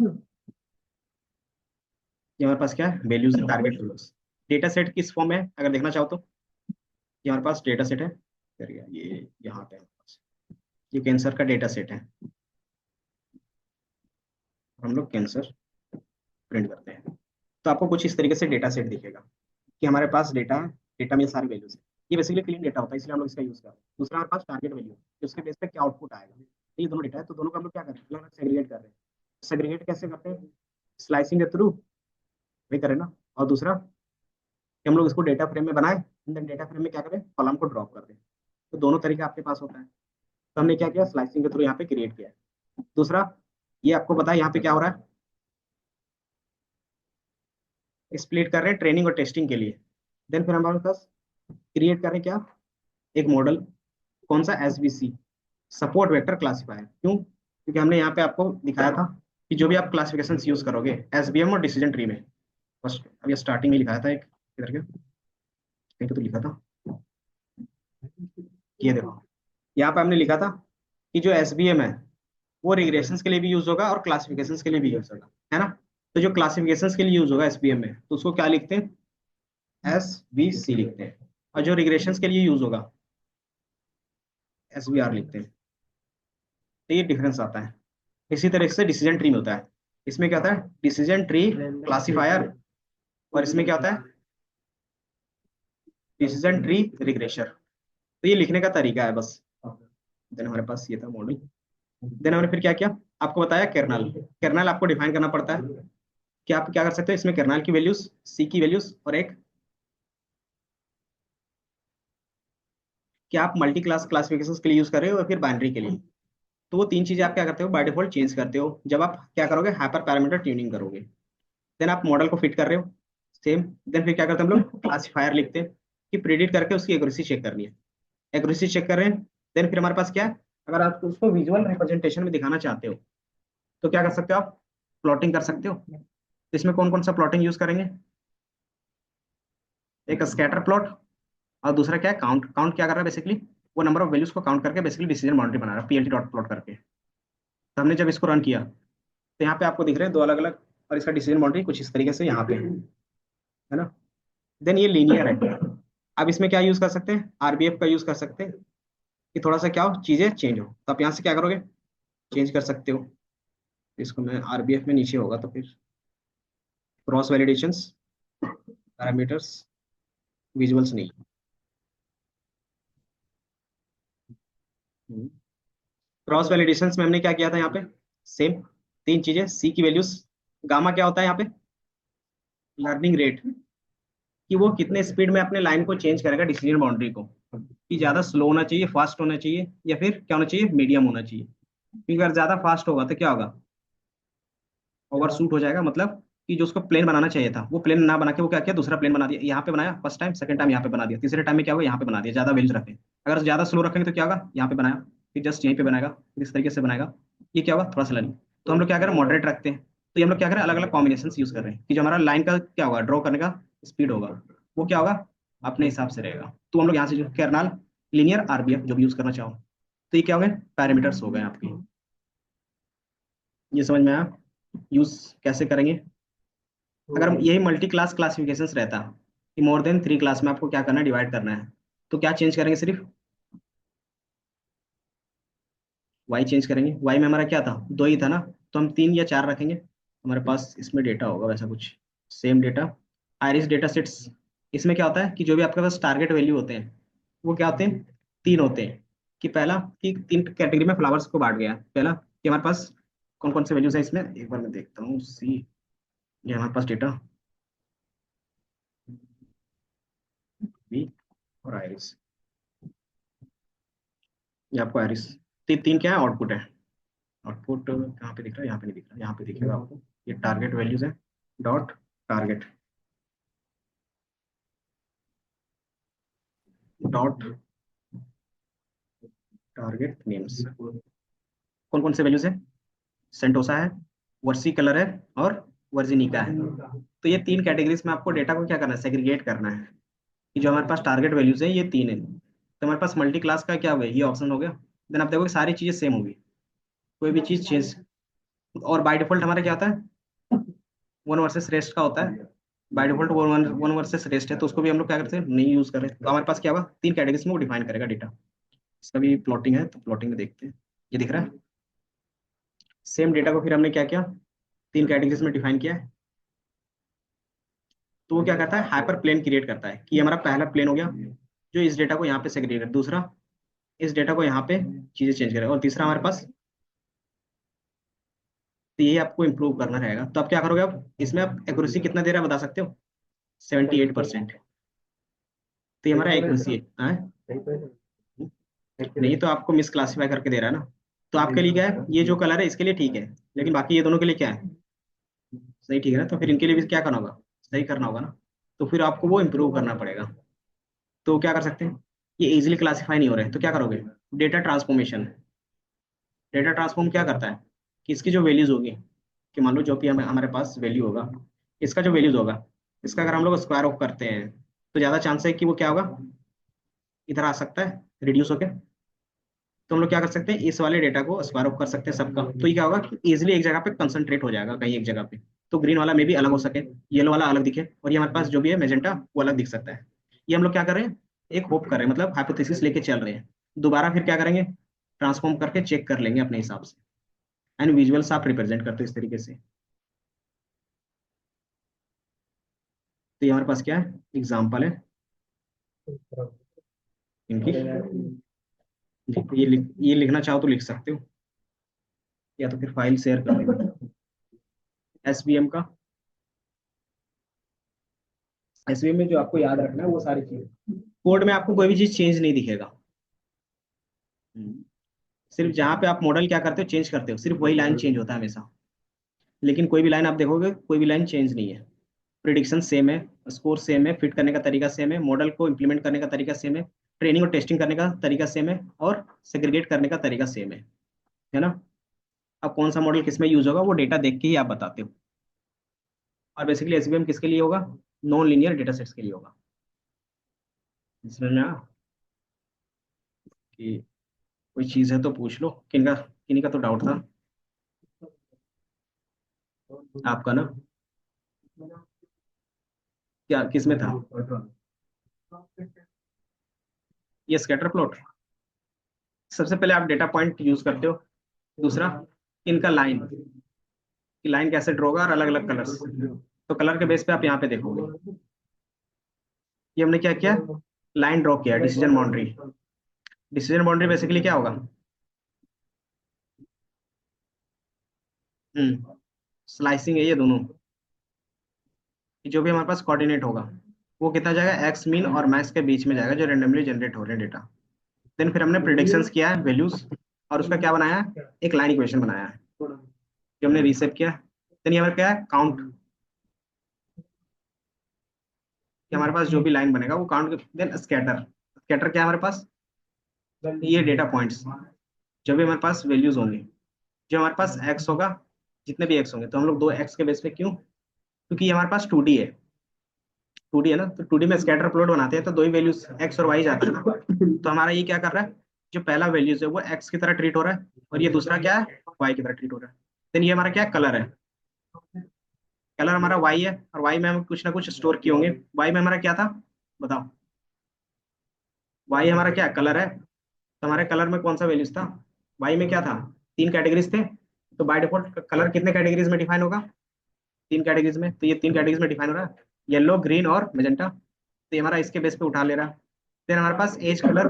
हमारे पास क्या है, values target values. Data set किस फॉर्म में है अगर देखना चाहो तो, ये हमारे पास डेटा सेट है, कर गया ये यहाँ पे हमारे पास, ये कैंसर का डेटा सेट है। हम लोग कैंसर प्रिंट करते हैं, तो आपको कुछ इस तरीके से डेटा सेट दिखेगा कि हमारे पास डेटा है, डेटा में ये सारी वैल्यूज है। ये बेसिकली क्लीन डेटा होता है, इसलिए हम लोग इसका यूज कर रहे हैं। दूसरा हमारे पास टारगेट वैल्यू है, उसके बेस पे क्या आउटपुट आएगा। तो ये दोनों डेटा है, तो दोनों का हम लोग क्या कर रहे हैं, अलग सेग्रीगेट कर रहे हैं। सेग्रीगेट कैसे करते हैं, स्लाइसिंग के थ्रू, वही करें ना। और दूसरा कि हम लोग इसको डेटा फ्रेम में बनाए, देन डेटा फ्रेम में क्या करें, कॉलम को ड्रॉप कर दें। तो दोनों तरीका आपके पास होता है। तो हमने क्या किया, स्लाइसिंग के थ्रू यहाँ पे क्रिएट किया है। दूसरा, ये आपको पता है यहाँ पे क्या हो रहा है, स्प्लिट कर रहे हैं ट्रेनिंग और टेस्टिंग के लिए। देन फिर हमारे पास क्रिएट करें क्या, एक मॉडल, कौन सा, एसवीसी, सपोर्ट वेक्टर क्लासिफायर। क्यों, क्योंकि हमने यहाँ पे आपको दिखाया था कि जो भी आप क्लासिफिकेशन यूज करोगे एसबीएम और डिसीजन ट्री में, फर्स्ट अभी स्टार्टिंग में लिखाया था एक, इधर के कहीं पे तो लिखा था, ये देखो यहाँ पे हमने लिखा था कि जो एसबीएम है वो रिग्रेशंस के लिए भी यूज होगा और क्लासिफिकेशंस के लिए भी यूज होगा, है ना। तो जो क्लासिफिकेशंस के लिए यूज होगा एसबीएम में, तो उसको क्या लिखते हैं, एस बी सी लिखते हैं। और जो रिग्रेशंस के लिए यूज होगा एस बी आर लिखते हैं। तो ये डिफरेंस आता है। इसी तरह से डिसीजन ट्री में होता है, इसमें क्या होता है, डिसीजन ट्री क्लासिफायर, और इसमें क्या होता है, डिसीजन ट्री रिग्रेशर। तो ये लिखने का तरीका है बस। देन हमारे पास ये था मॉडल। देन हमने फिर क्या किया, आपको बताया कर्नल। कर्नल आपको डिफाइन करना पड़ता है कि आप क्या कर सकते हो इसमें, कर्नल की वैल्यूज, सी की वैल्यूज, और एक कि आप मल्टी क्लास क्लासिफिकेशन के लिए यूज कर रहे हो या फिर बाइनरी के लिए। तो वो तीन चीजें आप क्या करते हो, बाय डिफॉल्ट चेंज करते हो जब आप क्या करोगे, हाइपर पैरामीटर ट्यूनिंग करोगे। देन आप मॉडल को फिट कर रहे हो, सेम। देन फिर क्या करते हैं हम लोग, क्लासिफायर लिखते हैं कि प्रिडिक्ट करके उसकी एक्यूरेसी चेक करनी है। एक्यूरेसी चेक कर रहे हैं, देन फिर हमारे पास क्या है, अगर आप उसको विजुअल रिप्रेजेंटेशन में दिखाना चाहते हो तो क्या कर सकते हो आप, प्लॉटिंग कर सकते हो। तो इसमें कौन कौन सा प्लॉटिंग यूज करेंगे, एक स्कैटर प्लॉट, और दूसरा क्या है, काउंट। काउंट क्या कर रहा है बेसिकली, वो नंबर ऑफ वैल्यूज को काउंट करके बेसिकली डिसीजन बाउंड्री बना रहा है, पीएलटी डॉट प्लॉट करके। तो हमने जब इसको रन किया तो यहाँ पे आपको दिख रहे हैं दो अलग अलग, और इसका डिसीजन बाउंड्री कुछ इस तरीके से यहाँ पे है ना। देन ये लीनियर है। अब इसमें क्या यूज कर सकते हैं, आरबीएफ का यूज कर सकते हैं कि थोड़ा सा क्या हो, चीजें चेंज हो। तो आप यहाँ से क्या करोगे, चेंज कर सकते हो। इसको मैं आरबीएफ में नीचे होगा तो फिर क्रॉस वैलिडेशंस, पैरामीटर्स, विजुअल्स नहीं। हम्म, क्रॉस वैलिडेशन में हमने क्या किया था यहाँ पे, सेम तीन चीजें, सी की वैल्यूज, गामा क्या होता है यहाँ पे, लर्निंग रेट, कि वो कितने स्पीड में अपने लाइन को चेंज करेगा डिसीजन बाउंड्री को, कि ज्यादा स्लो होना चाहिए, फास्ट होना चाहिए, या फिर क्या होना चाहिए, मीडियम होना चाहिए। क्योंकि अगर ज्यादा फास्ट होगा तो क्या होगा, ओवरशूट हो जाएगा, मतलब कि जो उसको प्लेन बनाना चाहिए था वो प्लेन ना बना के वो क्या किया, दूसरा प्लेन बना दिया, यहाँ पे बनाया फर्स्ट टाइम, सेकंड टाइम यहाँ पे बना दिया, तीसरे टाइम में क्या होगा, यहाँ पे बना दिया, ज्यादा वैल्यूज रखे। अगर ज्यादा स्लो रखेंगे तो क्या होगा, यहाँ पे बनाया, फिर जस्ट यहीं पे बनाएगा, फिर इस तरीके से बनाएगा, ये क्या होगा, थोड़ा सा लर्निंग। तो हम लोग क्या करें, मॉडरेट रखते हैं। तो ये हम लोग क्या करें, अलग अलग कॉम्बिनेशन यूज कर रहे हैं, कि जो हमारा लाइन का क्या होगा, ड्रॉ करने का स्पीड होगा, वो क्या होगा, अपने हिसाब से रहेगा। तो हम लोग यहाँ से जो कैरनाल, लीनियर, आरबीएफ जो भी यूज करना चाहो, तो ये क्या हो गए, पैरामीटर्स हो गए आपके। ये समझ में आया, यूज कैसे करेंगे। अगर यही मल्टी क्लास क्लासिफिकेशंस रहता कि मोर देन 3 क्लास में आपको क्या करना है, डिवाइड करना है, तो क्या चेंज करेंगे, सिर्फ वाई चेंज करेंगे। वाई में हमारा क्या था, दो ही था ना, तो हम 3 या 4 रखेंगे, हमारे पास इसमें डेटा होगा वैसा कुछ, same data, iris data sets. इसमें क्या होता है कि जो भी आपके पास टारगेट वैल्यू होते हैं, वो क्या होते हैं, 3 होते हैं। कि पहला, कि 3 कैटेगरी में फ्लावर्स को बांट गया है। पहला कि हमारे पास कौन कौन से वैल्यूज है इसमें, एक बार मैं देखता हूँ, सी, ये हमारे पास डेटा, बी और आयरिस, ये आपको आयरिस, 3 क्या है, आउटपुट है। आउटपुट कहाँ पे दिख रहा है, यहाँ पे नहीं दिख रहा, यहाँ पे दिखेगा आपको, ये टारगेट वैल्यूज है, dot target, dot target names, कौन कौन से वैल्यूज है, सेंटोसा है, वर्सी कलर है, और वर्जिनिका है। तो ये 3 कैटेगरीज में आपको डेटा को क्या करना है, सेग्रीगेट करना है, कि जो हमारे पास टारगेट वैल्यूज है ये 3 है। तो हमारे पास मल्टी क्लास का क्या हो गया, ये ऑप्शन हो गया। देन आप देखोगे सारी चीजें सेम होगी, कोई भी चीज चेंज, और बाय डिफॉल्ट हमारा क्या होता है, वन वर्सेस रेस्ट का होता है। By default one one versus rest है, तो उसको भी हम लोग क्या करते हैं, नहीं यूज कर रहे हैं। तो हमारे पास क्या होगा, 3 कैटेगरीज में वो डिफाइन करेगा डेटा। इसका भी प्लॉटिंग है, तो प्लॉटिंग में देखते हैं, ये दिख रहा है। सेम डेटा को फिर हमने क्या किया, 3 कैटेगरीज में डिफाइन किया है। तो वो क्या करता है, हाइपर प्लेन क्रिएट करता है, कि ये हमारा पहला प्लेन हो गया, जो इस डेटा को यहाँ पे सेग्रीगेट कर, दूसरा इस डेटा को यहाँ पे चीजें चेंज करेगा, और तीसरा हमारे पास, तो ये आपको इंप्रूव करना रहेगा। तो आप क्या करोगे, अब इसमें आप एक्यूरेसी कितना दे रहा है बता सकते हो, 78%। तो ये हमारा एक्यूरेसी है, हाँ? नहीं तो आपको मिस क्लासीफाई करके दे रहा है ना। तो आपके लिए क्या है, ये जो कलर है इसके लिए ठीक है, लेकिन बाकी ये दोनों के लिए क्या है, सही, ठीक है ना। तो फिर इनके लिए भी क्या करना होगा, सही करना होगा ना। तो फिर आपको वो इम्प्रूव करना पड़ेगा। तो क्या कर सकते हैं, ये इजीली क्लासीफाई नहीं हो रहे, तो क्या करोगे, डेटा ट्रांसफॉर्मेशन। डेटा ट्रांसफॉर्म क्या करता है, कि इसकी जो वैल्यूज होगी, कि मान लो जो भी हमारे पास वैल्यू होगा, इसका जो वैल्यूज होगा, इसका अगर हम लोग स्क्वायर ऑफ करते हैं, तो ज्यादा चांस है कि वो क्या होगा, इधर आ सकता है रिड्यूस होके। तो हम लोग क्या कर सकते हैं, इस वाले डेटा को स्क्वायर ऑफ कर सकते हैं सबका, तो ये क्या होगा कि इजिली एक जगह पे कंसंट्रेट हो जाएगा, कहीं एक जगह पे। तो ग्रीन वाला में भी अलग हो सके, येलो वाला अलग दिखे, और ये हमारे पास जो भी है मेजेंटा, वो अलग दिख सकता है। ये हम लोग क्या कर रहे हैं, एक होप कर रहे हैं, मतलब हाइपोथेसिस लेके चल रहे हैं। दोबारा फिर क्या करेंगे, ट्रांसफॉर्म करके चेक कर लेंगे अपने हिसाब से। एंड विजुअल्स आप रिप्रेजेंट करते हो इस तरीके से। तो ये हमारे पास क्या है, एग्जाम्पल है इनकी। ये लिखना चाहो तो लिख सकते हो, या तो फिर फाइल शेयर कर दो, एसवीएम का। एसवीएम में जो आपको याद रखना है वो सारी चीज, कोड में आपको कोई भी चीज चेंज नहीं दिखेगा। हम्म। सिर्फ जहाँ पे आप मॉडल क्या करते हो, चेंज करते हो, सिर्फ वही लाइन चेंज होता है हमेशा। लेकिन कोई भी लाइन आप देखोगे, कोई भी लाइन चेंज नहीं है। प्रिडिक्शन सेम है, स्कोर सेम है, फिट करने का तरीका सेम है, मॉडल को इम्प्लीमेंट करने का तरीका सेम है, ट्रेनिंग और टेस्टिंग करने का तरीका सेम है, और सेग्रीगेट करने का तरीका सेम है ना। अब कौन सा मॉडल किसमें यूज होगा, वो डेटा देख के ही आप बताते हो। और बेसिकली एसवीएम किसके लिए होगा, नॉन लीनियर डेटा सेट्स के लिए होगा। समझ में आया, कि कोई चीज है तो पूछ लो, किनका किन्हीं का तो डाउट था, आपका ना, क्या किस में था, ये स्कैटर प्लॉट। सबसे पहले आप डेटा पॉइंट यूज करते हो, दूसरा इनका लाइन, कि लाइन कैसे ड्रॉ होगा, और अलग अलग कलर्स। तो कलर के बेस पे आप यहाँ पे देखोगे, ये हमने क्या किया, लाइन ड्रॉ किया, decision boundary. Decision boundary basically क्या होगा, स्लाइसिंग है ये दोनों, कि जो भी हमारे पास कोऑर्डिनेट होगा वो कितना जाएगा, एक्स मीन और मैक्स के बीच में जाएगा, जो रेंडमली जनरेट हो रहे हैं डेटा। देन फिर हमने प्रिडिक्शंस किया है वैल्यूज, और उसका क्या बनाया है, एक लाइन इक्वेशन बनाया है जो हमने रीसेप किया। देन ये हमारे क्या है, काउंट, कि हमारे पास जो भी लाइन बनेगा वो काउंट। देन स्कैटर, स्कैटर क्या है हमारे पास, ये डेटा पॉइंट्स, जो भी हमारे पास वैल्यूज होंगी, जो हमारे पास एक्स होगा, जितने भी एक्स होंगे, तो हम लोग दो एक्स के बेस पे, क्यों, क्योंकि ये हमारे पास 2D है, 2D है ना, तो 2D में स्कैटर प्लॉट बनाते हैं तो दो ही वैल्यूज एक्स और वाई जाता है ना। तो हमारा ये क्या कर रहा है, जो पहला वैल्यूज है वो एक्स की तरह ट्रीट हो रहा है, और ये दूसरा क्या है, वाई की तरह ट्रीट हो रहा है। देन ये हमारा क्या कलर है, कलर हमारा वाई है, और वाई में हम कुछ ना कुछ स्टोर किए होंगे। वाई में हमारा क्या था, बताओ, वाई हमारा क्या कलर है, तो हमारे कलर में कौन सा वैल्यूज था, वाई में क्या था, तीन कैटेगरीज थे। तो बाय डिफॉल्ट कलर कितने कैटेगरीज में डिफाइन होगा, तीन कैटेगरीज में, तो ये तीन कैटेगरीज में डिफाइन हो रहा है, येलो ग्रीन और मेजेंटा। तो ये हमारा इसके बेस पे उठा ले रहा है। फिर हमारे पास एज कलर,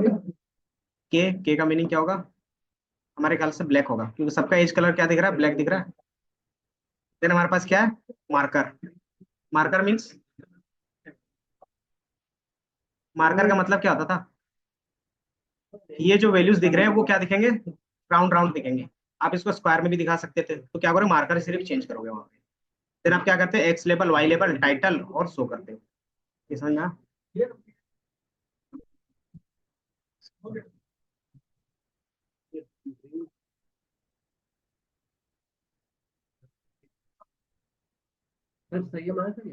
के का मीनिंग क्या होगा, हमारे ख्याल से ब्लैक होगा, क्योंकि सबका एज कलर क्या दिख रहा है, ब्लैक दिख रहा है। देन हमारे पास क्या है, मार्कर, मार्कर मीन्स, मार्कर का मतलब क्या होता था, ये जो वैल्यूज दिख रहे हैं वो क्या दिखेंगे, राउंड राउंड दिखेंगे। आप इसको स्क्वायर में भी दिखा सकते थे, तो क्या करोगे, मार्कर सिर्फ चेंज करोगे वहां पे। फिर आप क्या करते हैं, x label, y label, title और शो करते हो। ये समझ में आया? सर सही है,